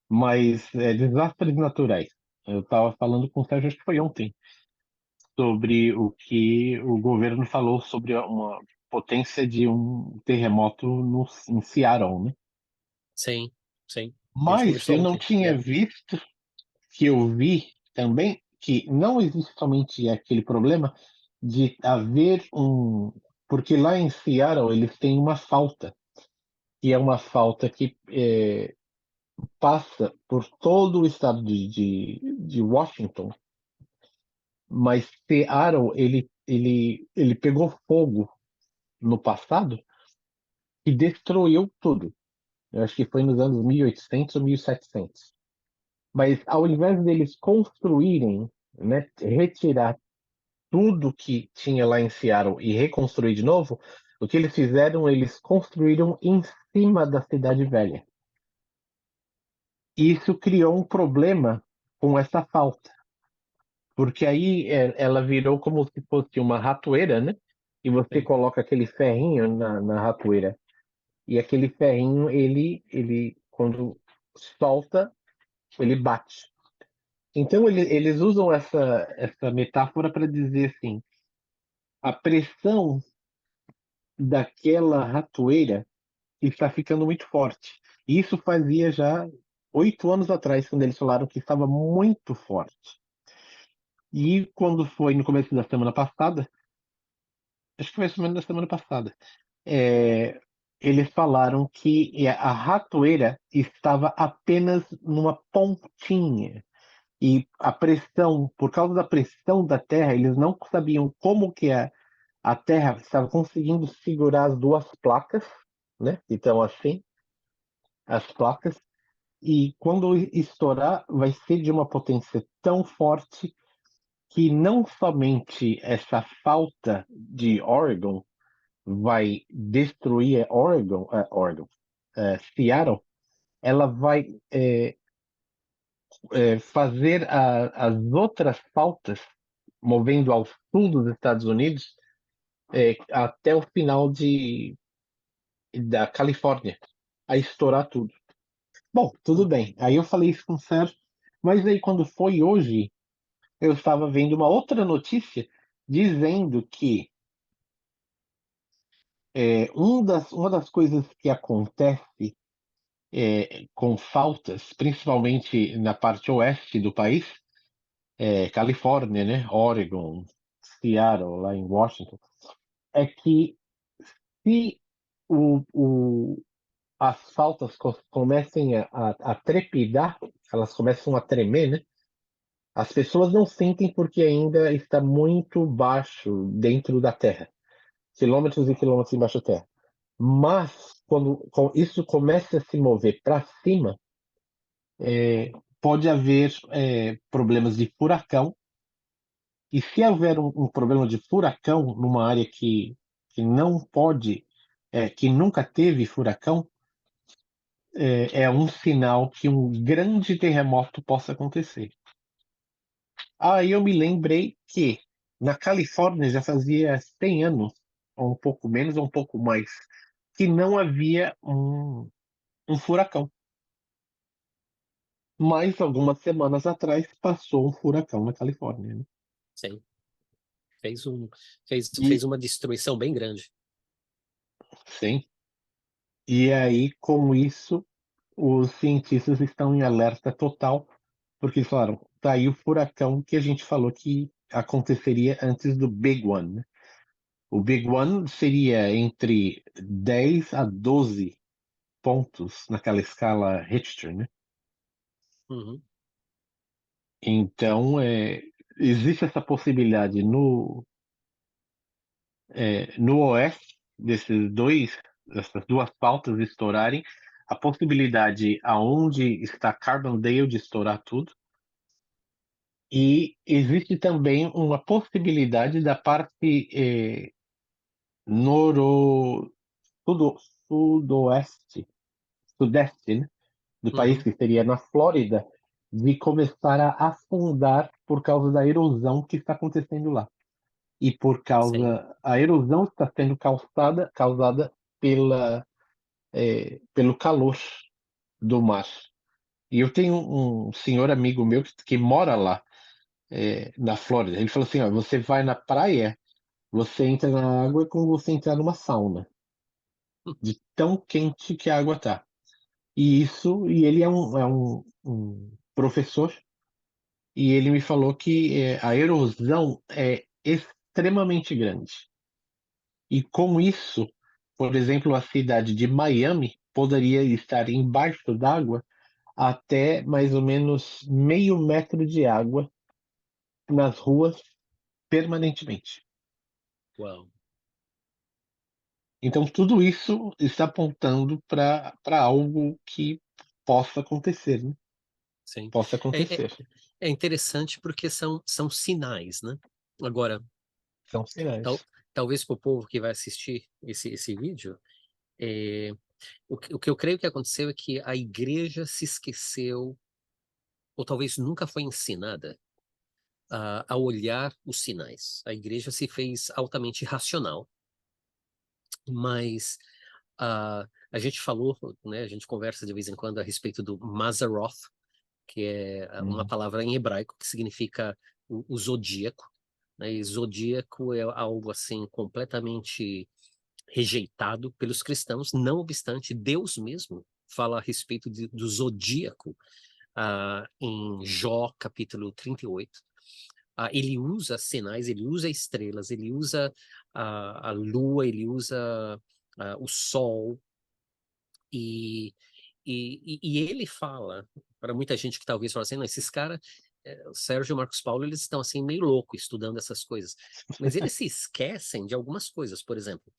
mas desastres naturais. Eu estava falando com o Sérgio, acho que foi ontem, sobre o que o governo falou sobre uma potência de um terremoto em Seattle, né? Sim, sim. A gente Mas conversou eu não ontem. tinha visto, que eu vi também, que não existe somente aquele problema de haver porque lá em Seattle eles têm uma falta, que é uma falta que passa por todo o estado de Washington, mas Seattle ele pegou fogo no passado e destruiu tudo. Eu acho que foi nos anos 1800 ou 1700. Mas ao invés deles construírem né, retirar tudo que tinha lá em Seattle e reconstruir de novo, o que eles fizeram, eles construíram em cima da cidade velha. E isso criou um problema com essa falta, porque aí ela virou como se fosse uma ratoeira, né? E você Sim. coloca aquele ferrinho na ratoeira. E aquele ferrinho, ele quando solta, ele bate. Então eles usam essa metáfora para dizer assim, a pressão daquela ratoeira está ficando muito forte. E isso fazia já 8 anos atrás, quando eles falaram que estava muito forte. E quando foi no começo da semana passada, acho que foi mais ou menos da semana passada, é, eles falaram que a ratoeira estava apenas numa pontinha. E a pressão, por causa da pressão da Terra, eles não sabiam como que a Terra estava conseguindo segurar as duas placas, né? Então, assim, as placas. E quando estourar, vai ser de uma potência tão forte que não somente essa falta de Oregon vai destruir Seattle, ela vai fazer as outras faltas, movendo ao sul dos Estados Unidos, até o final da Califórnia, a estourar tudo. Bom, tudo Uhum. bem. Aí eu falei isso com o Sérgio, mas aí quando foi hoje, eu estava vendo uma outra notícia dizendo que uma das coisas que acontece com faltas, principalmente na parte oeste do país, Califórnia, né, Oregon, Seattle, lá em Washington, é que se as faltas comecem a trepidar, elas começam a tremer, né? As pessoas não sentem porque ainda está muito baixo dentro da terra, quilômetros e quilômetros embaixo da terra. Mas quando isso começa a se mover para cima, pode haver problemas de furacão. E se houver um problema de furacão numa área que não pode, que nunca teve furacão, é um sinal que um grande terremoto possa acontecer. Aí eu me lembrei que na Califórnia já fazia 100 anos, ou um pouco menos, ou um pouco mais, que não havia um furacão. Mas algumas semanas atrás passou um furacão na Califórnia, né? Sim. Fez um, fez E uma destruição bem grande. sim. E aí, com isso, os cientistas estão em alerta total, porque eles falaram, tá aí o furacão que a gente falou que aconteceria antes do Big One, né? O Big One seria entre 10 a 12 pontos naquela escala Richter, né? Uhum. Então, existe essa possibilidade no oeste dessas duas pautas estourarem, a possibilidade aonde está Carbondale de estourar tudo, e existe também uma possibilidade da parte noro, sudoeste, sudeste, né, do país, Uhum. que seria na Flórida, de começar a afundar por causa da erosão que está acontecendo lá. E por Sim. causa a erosão está sendo causada pelo calor do mar. E eu tenho um senhor amigo meu que mora lá, na Flórida. Ele falou assim: ó, você vai na praia, você entra na água como você entrar numa sauna, de tão quente que a água tá. E ele é um professor, e ele me falou que a erosão é extremamente grande. E com isso, por exemplo, a cidade de Miami poderia estar embaixo d'água até mais ou menos meio metro de água nas ruas permanentemente. Uau. Então, tudo isso está apontando para algo que possa acontecer, né? sim. possa É, é, acontecer. é interessante porque são sinais, né? Agora, São sinais. tal, talvez para o povo que vai assistir esse vídeo, é, o que eu creio que aconteceu é que a igreja se esqueceu, ou talvez nunca foi ensinada a olhar os sinais. A igreja se fez altamente racional, mas a gente falou, né, a gente conversa de vez em quando a respeito do Mazaroth, que é uma Uhum. palavra em hebraico que significa o zodíaco, né? E zodíaco é algo assim completamente rejeitado pelos cristãos, não obstante, Deus mesmo fala a respeito do zodíaco em Jó, capítulo 38. Ele usa sinais, ele usa estrelas, ele usa a lua, ele usa o sol, e, e ele fala, para muita gente que talvez fale assim, não, esses caras, o Sérgio e o Marcos Paulo, eles estão assim meio loucos estudando essas coisas. Mas eles se esquecem de algumas coisas. Por exemplo,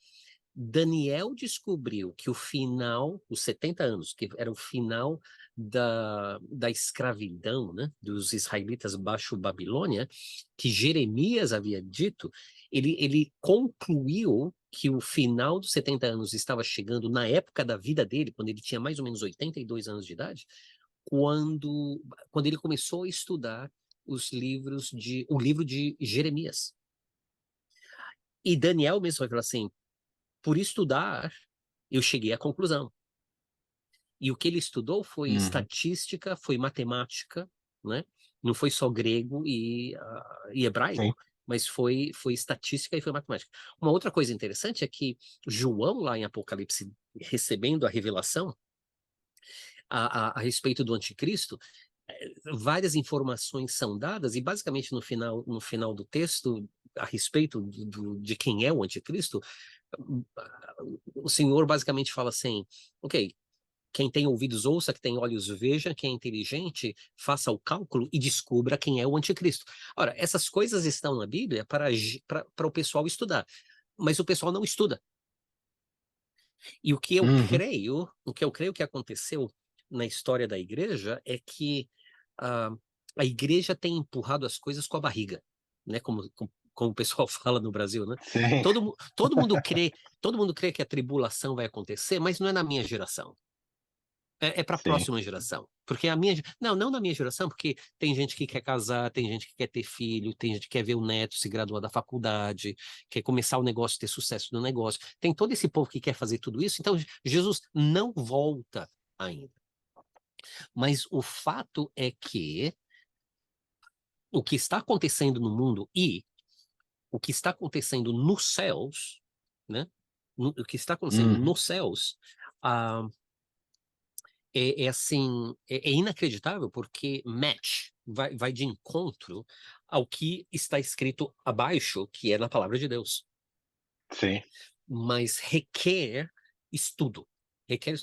Daniel descobriu que o final, os 70 anos, que era o final da escravidão, né, dos israelitas baixo Babilônia, que Jeremias havia dito, ele concluiu que o final dos 70 anos estava chegando na época da vida dele, quando ele tinha mais ou menos 82 anos de idade, quando, quando ele começou a estudar o livro de Jeremias. E Daniel mesmo vai falar assim, por estudar, eu cheguei à conclusão. E o que ele estudou foi Uhum. estatística, foi matemática, né? Não foi só grego e Sim. hebraico, mas foi estatística e foi matemática. Uma outra coisa interessante é que João, lá em Apocalipse, recebendo a revelação a respeito do anticristo, várias informações são dadas, e basicamente no final do texto, a respeito de quem é o anticristo, o Senhor basicamente fala assim: ok, quem tem ouvidos ouça, quem tem olhos veja, quem é inteligente faça o cálculo e descubra quem é o anticristo. Ora, essas coisas estão na Bíblia para o pessoal estudar, mas o pessoal não estuda. E Uhum. o que eu creio que aconteceu na história da igreja é que ah, a igreja tem empurrado as coisas com a barriga, né? Como o pessoal fala no Brasil, né? Sim, Todo mundo crê que a tribulação vai acontecer, mas não é na minha geração. É para a sim. próxima geração. Porque a minha. Não na minha geração, porque tem gente que quer casar, tem gente que quer ter filho, tem gente que quer ver o neto se graduar da faculdade, quer começar o negócio, ter sucesso no negócio. Tem todo esse povo que quer fazer tudo isso. Então, Jesus não volta ainda. Mas o fato é que o que está acontecendo no mundo e o que está acontecendo nos céus, né? O que está acontecendo Uhum. nos céus, ah, é assim, é inacreditável porque vai de encontro ao que está escrito abaixo, que é na palavra de Deus, Sim, mas requer estudo.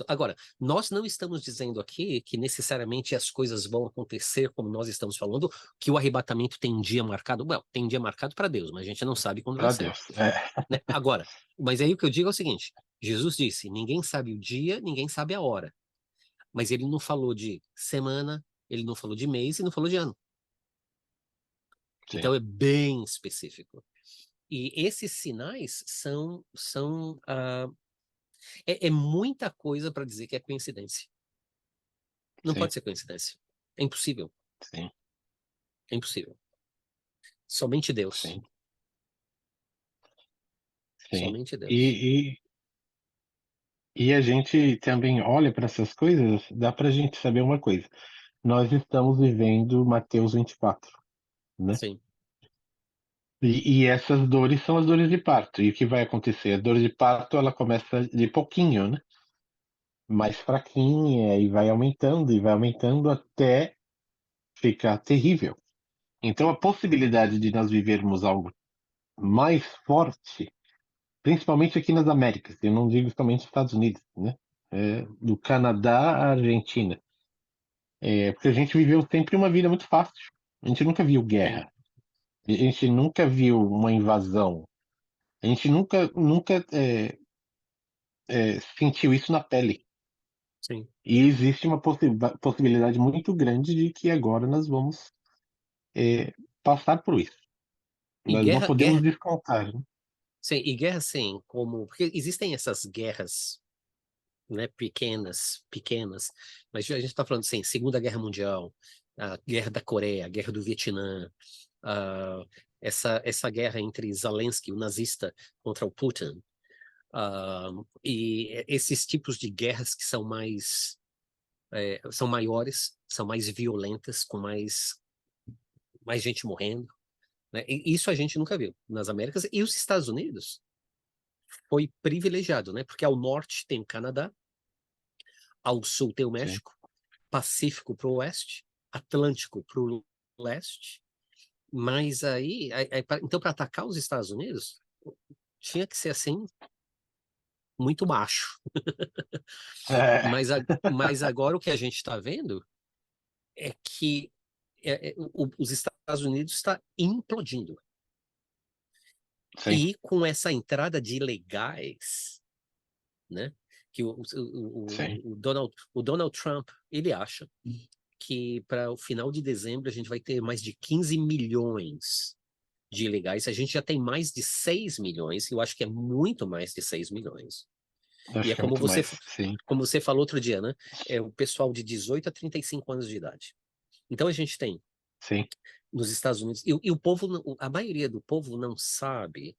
Agora, nós não estamos dizendo aqui que necessariamente as coisas vão acontecer como nós estamos falando, que o arrebatamento tem um dia marcado. Well, tem um dia marcado para Deus, mas a gente não sabe quando vai para ser, Deus. É. né? Agora, mas aí o que eu digo é o seguinte: Jesus disse: ninguém sabe o dia, ninguém sabe a hora. Mas ele não falou de semana, ele não falou de mês e não falou de ano. Sim, Então é bem específico. E esses sinais é muita coisa para dizer que é coincidência. Não sim, pode ser coincidência. É impossível. sim, É impossível. Somente Deus. sim, sim. Somente Deus. E, e a gente também olha para essas coisas, dá para a gente saber uma coisa. Nós estamos vivendo Mateus 24, né? Sim, E essas dores são as dores de parto. E o que vai acontecer? A dor de parto, ela começa de pouquinho, né? Mais fraquinha e vai aumentando até ficar terrível. Então, a possibilidade de nós vivermos algo mais forte, principalmente aqui nas Américas, eu não digo somente nos Estados Unidos, né? Do Canadá à Argentina. Porque a gente viveu sempre uma vida muito fácil. A gente nunca viu sim, guerra. A gente nunca viu uma invasão. A gente nunca sentiu isso na pele. sim. E existe uma possibilidade muito grande de que agora nós vamos passar por isso. E Nós não guerra, podemos guerra, descontar, né? sim, e guerra, sim, como, porque existem essas guerras, né, pequenas, mas a gente está falando assim, Segunda Guerra Mundial, a Guerra da Coreia, a Guerra do Vietnã, ah, essa guerra entre Zelensky, o nazista, contra o Putin, e esses tipos de guerras que são são maiores, são mais violentas, com mais gente morrendo, né? E isso a gente nunca viu nas Américas, e os Estados Unidos foi privilegiado, né? Porque ao norte tem o Canadá, ao sul tem o Sim. México, Pacífico para o oeste, Atlântico para o leste, mas então para atacar os Estados Unidos tinha que ser assim muito macho. É, Mas agora o que a gente está vendo é que os Estados Unidos está implodindo. sim, E com essa entrada de ilegais, né? Que sim. o Donald Trump, ele acha que para o final de dezembro a gente vai ter mais de 15 milhões de ilegais. A gente já tem mais de 6 milhões, eu acho que é muito mais de 6 milhões. E Acho é que é muito mais, sim, como você falou outro dia, né? É o pessoal de 18 a 35 anos de idade. Então a gente tem sim, nos Estados Unidos, e o povo, a maioria do povo não sabe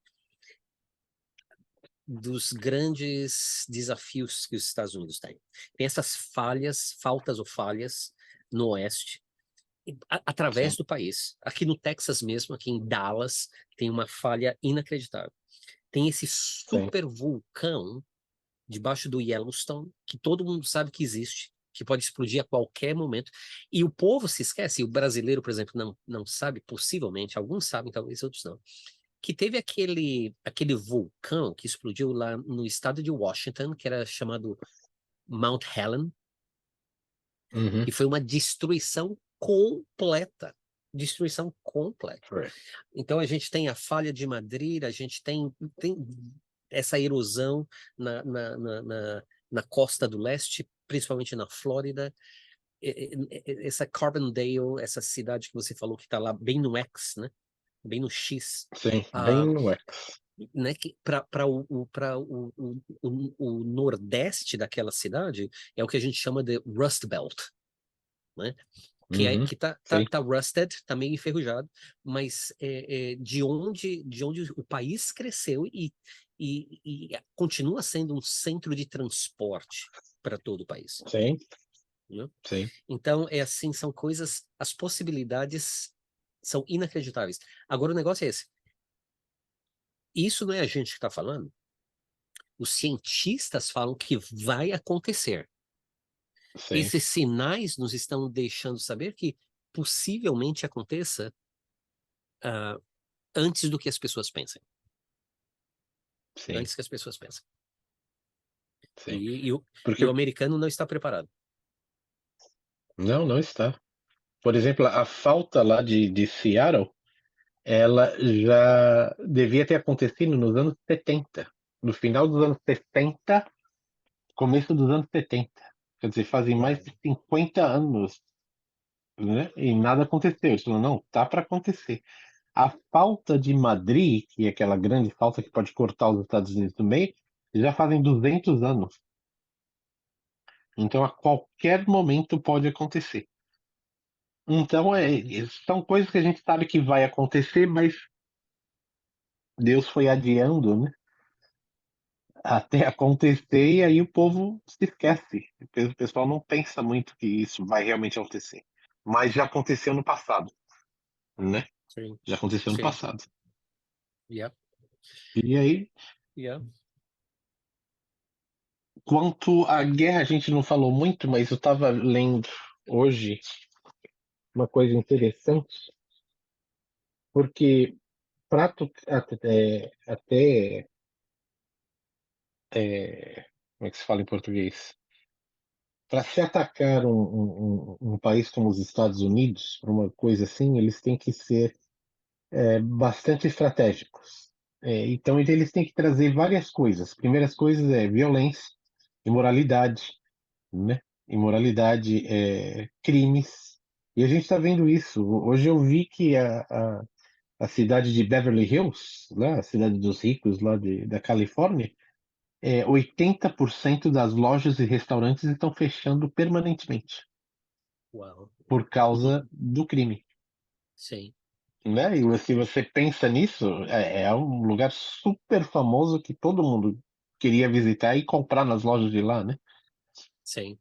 dos grandes desafios que os Estados Unidos têm. Tem essas faltas ou falhas no oeste, através sim, do país. Aqui no Texas mesmo, aqui em Dallas, tem uma falha inacreditável. Tem esse sim. super vulcão debaixo do Yellowstone, que todo mundo sabe que existe, que pode explodir a qualquer momento. E o povo se esquece, o brasileiro, por exemplo, não sabe, possivelmente, alguns sabem, talvez outros não, que teve aquele vulcão que explodiu lá no estado de Washington, que era chamado Mount Helen, Uhum. e foi uma destruição completa. Destruição completa. Foi. Então a gente tem a falha de Madrid, a gente tem essa erosão na costa do leste, principalmente na Flórida. Essa Carbondale, essa cidade que você falou que está lá bem no X, né? Bem no X. Sim, bem Ah, no X. né, que para o nordeste daquela cidade é o que a gente chama de Rust Belt, né? Que Uhum. que Sim, tá rusted, tá meio enferrujado, mas de onde o país cresceu e continua sendo um centro de transporte para todo o país, sim, né? sim, Então é assim, são coisas, as possibilidades são inacreditáveis. Agora o negócio é esse, isso não é a gente que está falando. Os cientistas falam que vai acontecer. sim, Esses sinais nos estão deixando saber que possivelmente aconteça ah, antes do que as pessoas pensem. sim, Antes que as pessoas pensem. sim. E o Porque americano não está preparado. não, não está. Por exemplo, a falta lá de Seattle, ela já devia ter acontecido nos anos 70, no final dos anos 60, começo dos anos 70. Quer dizer, fazem mais Uau. de 50 anos, né? E nada aconteceu. Eles falaram, não, tá para acontecer. A falta de Madrid, que é aquela grande falta que pode cortar os Estados Unidos do meio, já fazem 200 anos. Então, a qualquer momento pode acontecer. Então, são coisas que a gente sabe que vai acontecer, mas Deus foi adiando, né? Até acontecer, e aí o povo se esquece. O pessoal não pensa muito que isso vai realmente acontecer. Mas já aconteceu no passado, né? Sim, Já aconteceu no sim. passado. Yeah, E aí, yeah. quanto à guerra, a gente não falou muito, mas eu estava lendo hoje uma coisa interessante, porque até como é que se fala em português? Para se atacar um país como os Estados Unidos, para uma coisa assim, eles têm que ser bastante estratégicos. Então, eles têm que trazer várias coisas. Primeiras coisas é violência, imoralidade, né? Imoralidade, crimes. E a gente está vendo isso. Hoje eu vi que a cidade de Beverly Hills, lá, a cidade dos ricos lá da Califórnia, 80% das lojas e restaurantes estão fechando permanentemente Uau. por causa do crime. Sim, Né? E se você pensa nisso, é um lugar super famoso que todo mundo queria visitar e comprar nas lojas de lá, né? sim,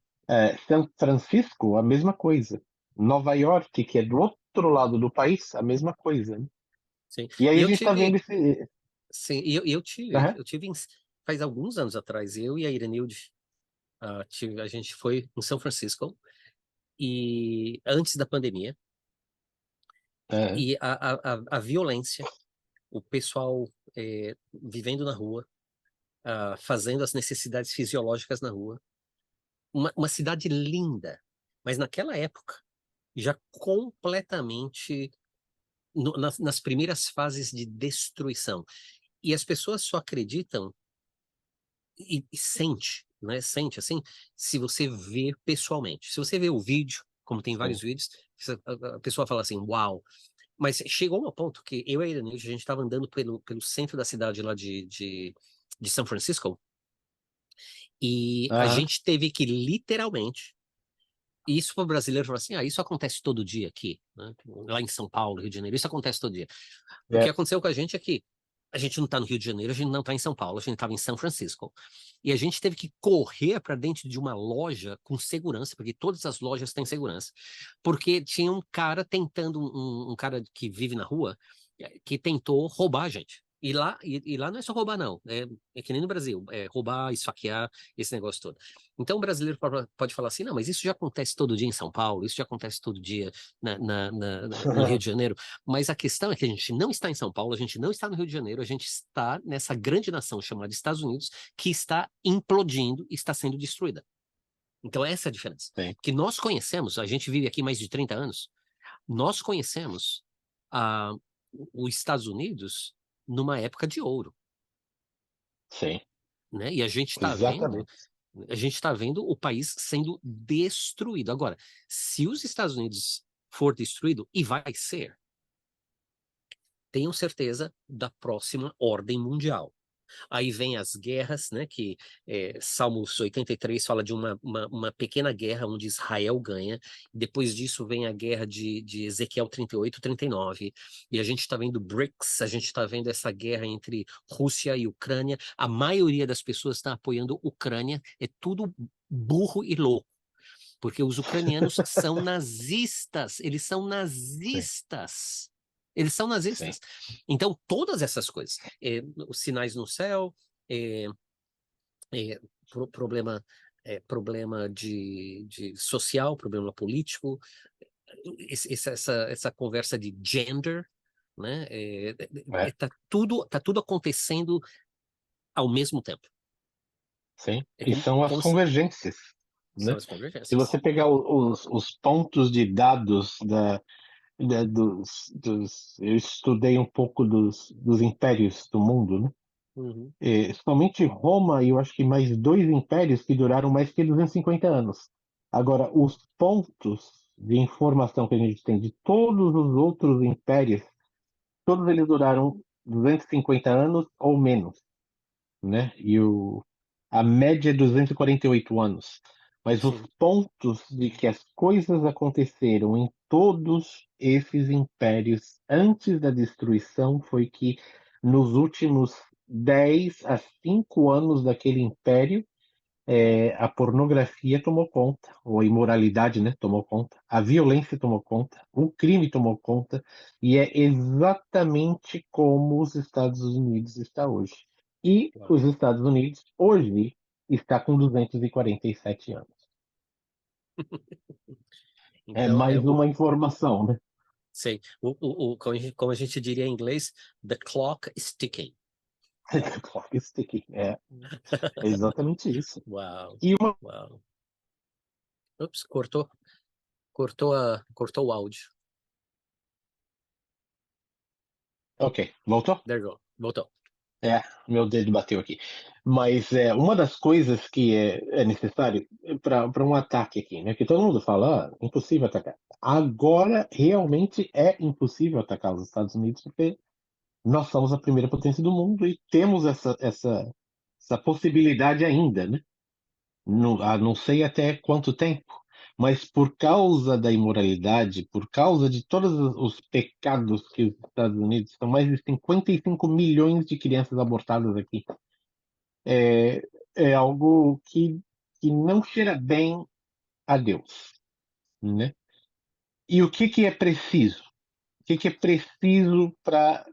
São Francisco, a mesma coisa. Nova York, que é do outro lado do país, a mesma coisa, né? sim. E aí E a eu gente está vendo tive, esse. sim, Aham, eu tive faz alguns anos atrás, eu e a Irenilde, a gente foi em São Francisco, e antes da pandemia, aham, e a violência, o pessoal vivendo na rua, fazendo as necessidades fisiológicas na rua, uma cidade linda, mas naquela época, já completamente nas primeiras fases de destruição. E as pessoas só acreditam e sente, né? Sente assim, se você vê pessoalmente. Se você vê o vídeo, como tem vários sim. vídeos, a pessoa fala assim, uau. Mas chegou um ponto que eu e a Irene, a gente estava andando pelo centro da cidade lá de São Francisco, e a Aham, gente teve que literalmente. E isso para o brasileiro falar assim, isso acontece todo dia aqui, né? Lá em São Paulo, Rio de Janeiro, isso acontece todo dia. O que é, aconteceu com a gente é que a gente não está no Rio de Janeiro, a gente não está em São Paulo, a gente estava em São Francisco. E a gente teve que correr para dentro de uma loja com segurança, porque todas as lojas têm segurança. Porque tinha um cara tentando, um cara que vive na rua, que tentou roubar a gente. E lá não é só roubar, não. É que nem no Brasil. É roubar, esfaquear, esse negócio todo. Então o brasileiro pode falar assim, não, mas isso já acontece todo dia em São Paulo, isso já acontece todo dia no Rio de Janeiro. Mas a questão é que a gente não está em São Paulo, a gente não está no Rio de Janeiro, a gente está nessa grande nação chamada Estados Unidos, que está implodindo, está sendo destruída. Então, essa é a diferença. sim, Que nós conhecemos, a gente vive aqui mais de 30 anos, nós conhecemos ah, os Estados Unidos numa época de ouro, sim, né? E exatamente. a gente está vendo o país sendo destruído. Agora, se os Estados Unidos for destruído, e vai ser, tenham certeza da próxima ordem mundial. Aí vem as guerras, né? Que Salmos 83 fala de uma pequena guerra onde Israel ganha. Depois disso vem a guerra de Ezequiel 38, 39. E a gente está vendo BRICS, a gente está vendo essa guerra entre Rússia e Ucrânia. A maioria das pessoas está apoiando Ucrânia. É tudo burro e louco. Porque os ucranianos são nazistas, eles são Sim, nazistas. Eles são sim, nazistas. Então, todas essas coisas, os sinais no céu, é, problema, problema de social, problema político, essa conversa de gender, né? é, Tá tudo acontecendo ao mesmo tempo. sim. É E são as como se convergências, são né? as Se você convergências. pegar os pontos de dados eu estudei um pouco dos impérios do mundo, né? Uhum, Somente Roma e eu acho que mais dois impérios que duraram mais que 250 anos. Agora, os pontos de informação que a gente tem de todos os outros impérios, todos eles duraram 250 anos ou menos, né? A média é 248 anos. Mas os sim, pontos de que as coisas aconteceram em todos esses impérios antes da destruição foi que nos últimos 10 a 5 anos daquele império, a pornografia tomou conta, ou a imoralidade, né, tomou conta, a violência tomou conta, o crime tomou conta, e é exatamente como os Estados Unidos está hoje. E claro. os Estados Unidos hoje está com 247 anos. É Então, mais uma informação, né? sei, como a gente diria em inglês, the clock is ticking. Isso aqui é exatamente isso. Uau, E uma. uau. Ups, cortou o áudio. Ok, voltou? There you go. Voltou. É, meu dedo bateu aqui. Mas uma das coisas que é necessário para um ataque aqui, né? Que todo mundo fala, impossível atacar. Agora realmente é impossível atacar os Estados Unidos porque nós somos a primeira potência do mundo e temos essa possibilidade ainda, né? Não sei até quanto tempo, mas por causa da imoralidade, por causa de todos os pecados que os Estados Unidos, são mais de 55 milhões de crianças abortadas aqui, é, é algo que não cheira bem a Deus, né? E o que é preciso? O que é preciso para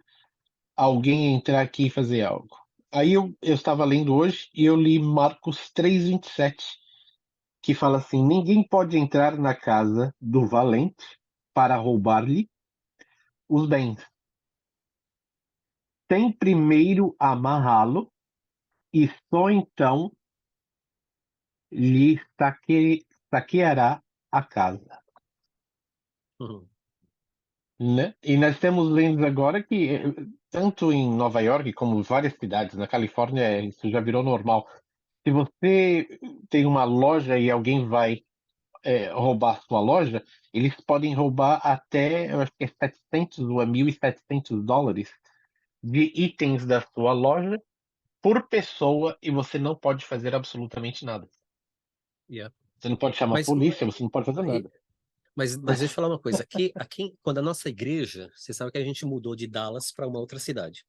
alguém entrar aqui e fazer algo? Aí eu estava lendo hoje e eu li Marcos 3:27, que fala assim: ninguém pode entrar na casa do valente para roubar-lhe os bens, sem primeiro amarrá-lo, e só então lhe saqueará a casa. Uhum. Né? E nós temos lendas agora que, tanto em Nova York como várias cidades, na Califórnia, isso já virou normal. Se você tem uma loja e alguém vai roubar sua loja, eles podem roubar até, eu acho que é 700 ou $1.700 de itens da sua loja por pessoa e você não pode fazer absolutamente nada. Yeah. Você não pode chamar a Mas, polícia, você não pode fazer nada. mas deixa eu falar uma coisa. Aqui, quando a nossa igreja, você sabe que a gente mudou de Dallas para uma outra cidade.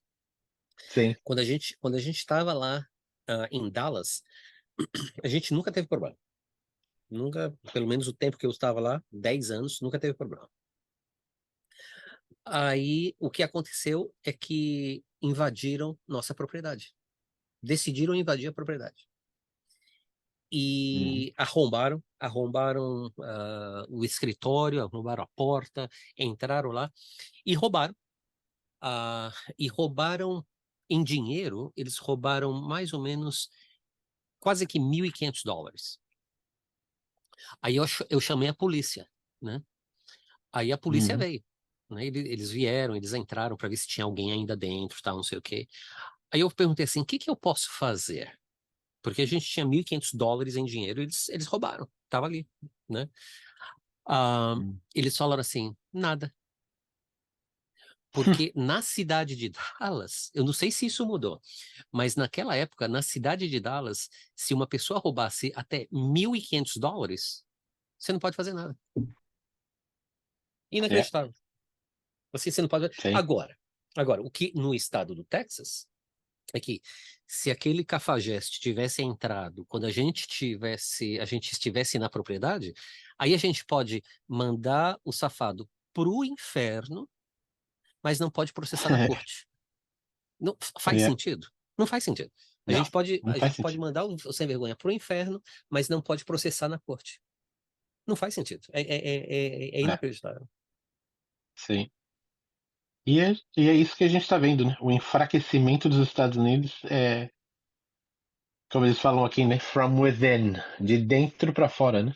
Sim. Quando a gente estava lá, em Dallas, a gente nunca teve problema. Nunca, pelo menos o tempo que eu estava lá, 10 anos, nunca teve problema. Aí, o que aconteceu é que invadiram nossa propriedade. Decidiram invadir a propriedade. Uhum. E arrombaram o escritório, arrombaram a porta, entraram lá e roubaram. E roubaram em dinheiro, eles roubaram mais ou menos quase que $1.500. Aí eu chamei a polícia, né? Aí a polícia Uhum. veio, né? Eles vieram, eles entraram para ver se tinha alguém ainda dentro, tal, não sei o quê. Aí eu perguntei assim, o que que eu posso fazer? Porque a gente tinha $1.500 em dinheiro, eles roubaram, tava ali, né? Uhum. Eles falaram assim, nada. Porque na cidade de Dallas, eu não sei se isso mudou, mas naquela época, na cidade de Dallas, se uma pessoa roubasse até $1.500, você não pode fazer nada. É, Inacreditável. Assim, você não pode. sim. Agora, o que no estado do Texas é que se aquele cafajeste tivesse entrado quando a gente estivesse na propriedade, aí a gente pode mandar o safado pro inferno, mas não pode processar na corte. Não faz É, sentido? Não faz sentido. A não, gente pode, não a faz gente pode sentido. mandar o sem vergonha pro inferno, mas não pode processar na corte. Não faz sentido. É É, inacreditável. sim. E é isso que a gente está vendo, né? O enfraquecimento dos Estados Unidos como eles falam aqui, né? From within, de dentro para fora, né?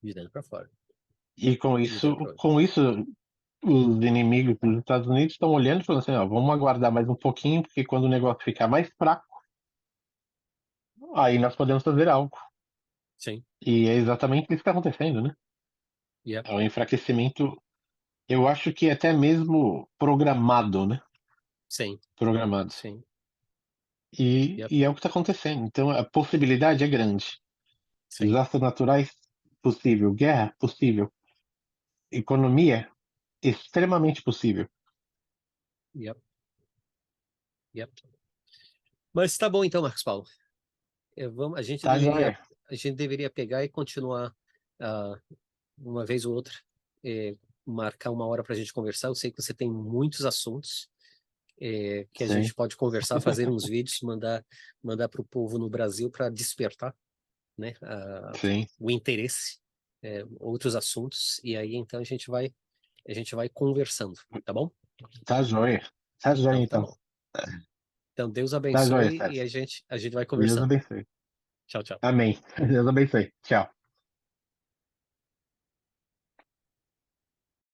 De dentro para fora. E com De isso, dentro para fora. com isso, os inimigos dos Estados Unidos estão olhando e falando assim, ó, vamos aguardar mais um pouquinho, porque quando o negócio ficar mais fraco, aí nós podemos fazer algo. Sim. E é exatamente isso que está acontecendo, né? Yep. É um enfraquecimento, eu acho que até mesmo programado, né? Sim. Programado. Sim. Yep. E é o que está acontecendo. Então a possibilidade é grande. Sim. Desastres naturais, possível. Guerra, possível. Economia, extremamente possível. Yep. Yep. Mas tá bom então, Marcos Paulo. A gente Tá, deveria, joia? a gente deveria pegar e continuar ah, uma vez ou outra, eh, marcar uma hora para a gente conversar. Eu sei que você tem muitos assuntos que a Sim, gente pode conversar, fazer uns vídeos, mandar para o povo no Brasil para despertar, né, sim. o interesse, outros assuntos. E aí então a gente vai conversando, tá bom? Tá joia. Tá joia, Então tá então. bom. Então Deus Tá joia, abençoe e Sérgio. a gente vai Deus conversando. abençoe. Tchau, tchau. Amém. Deus abençoe. Tchau.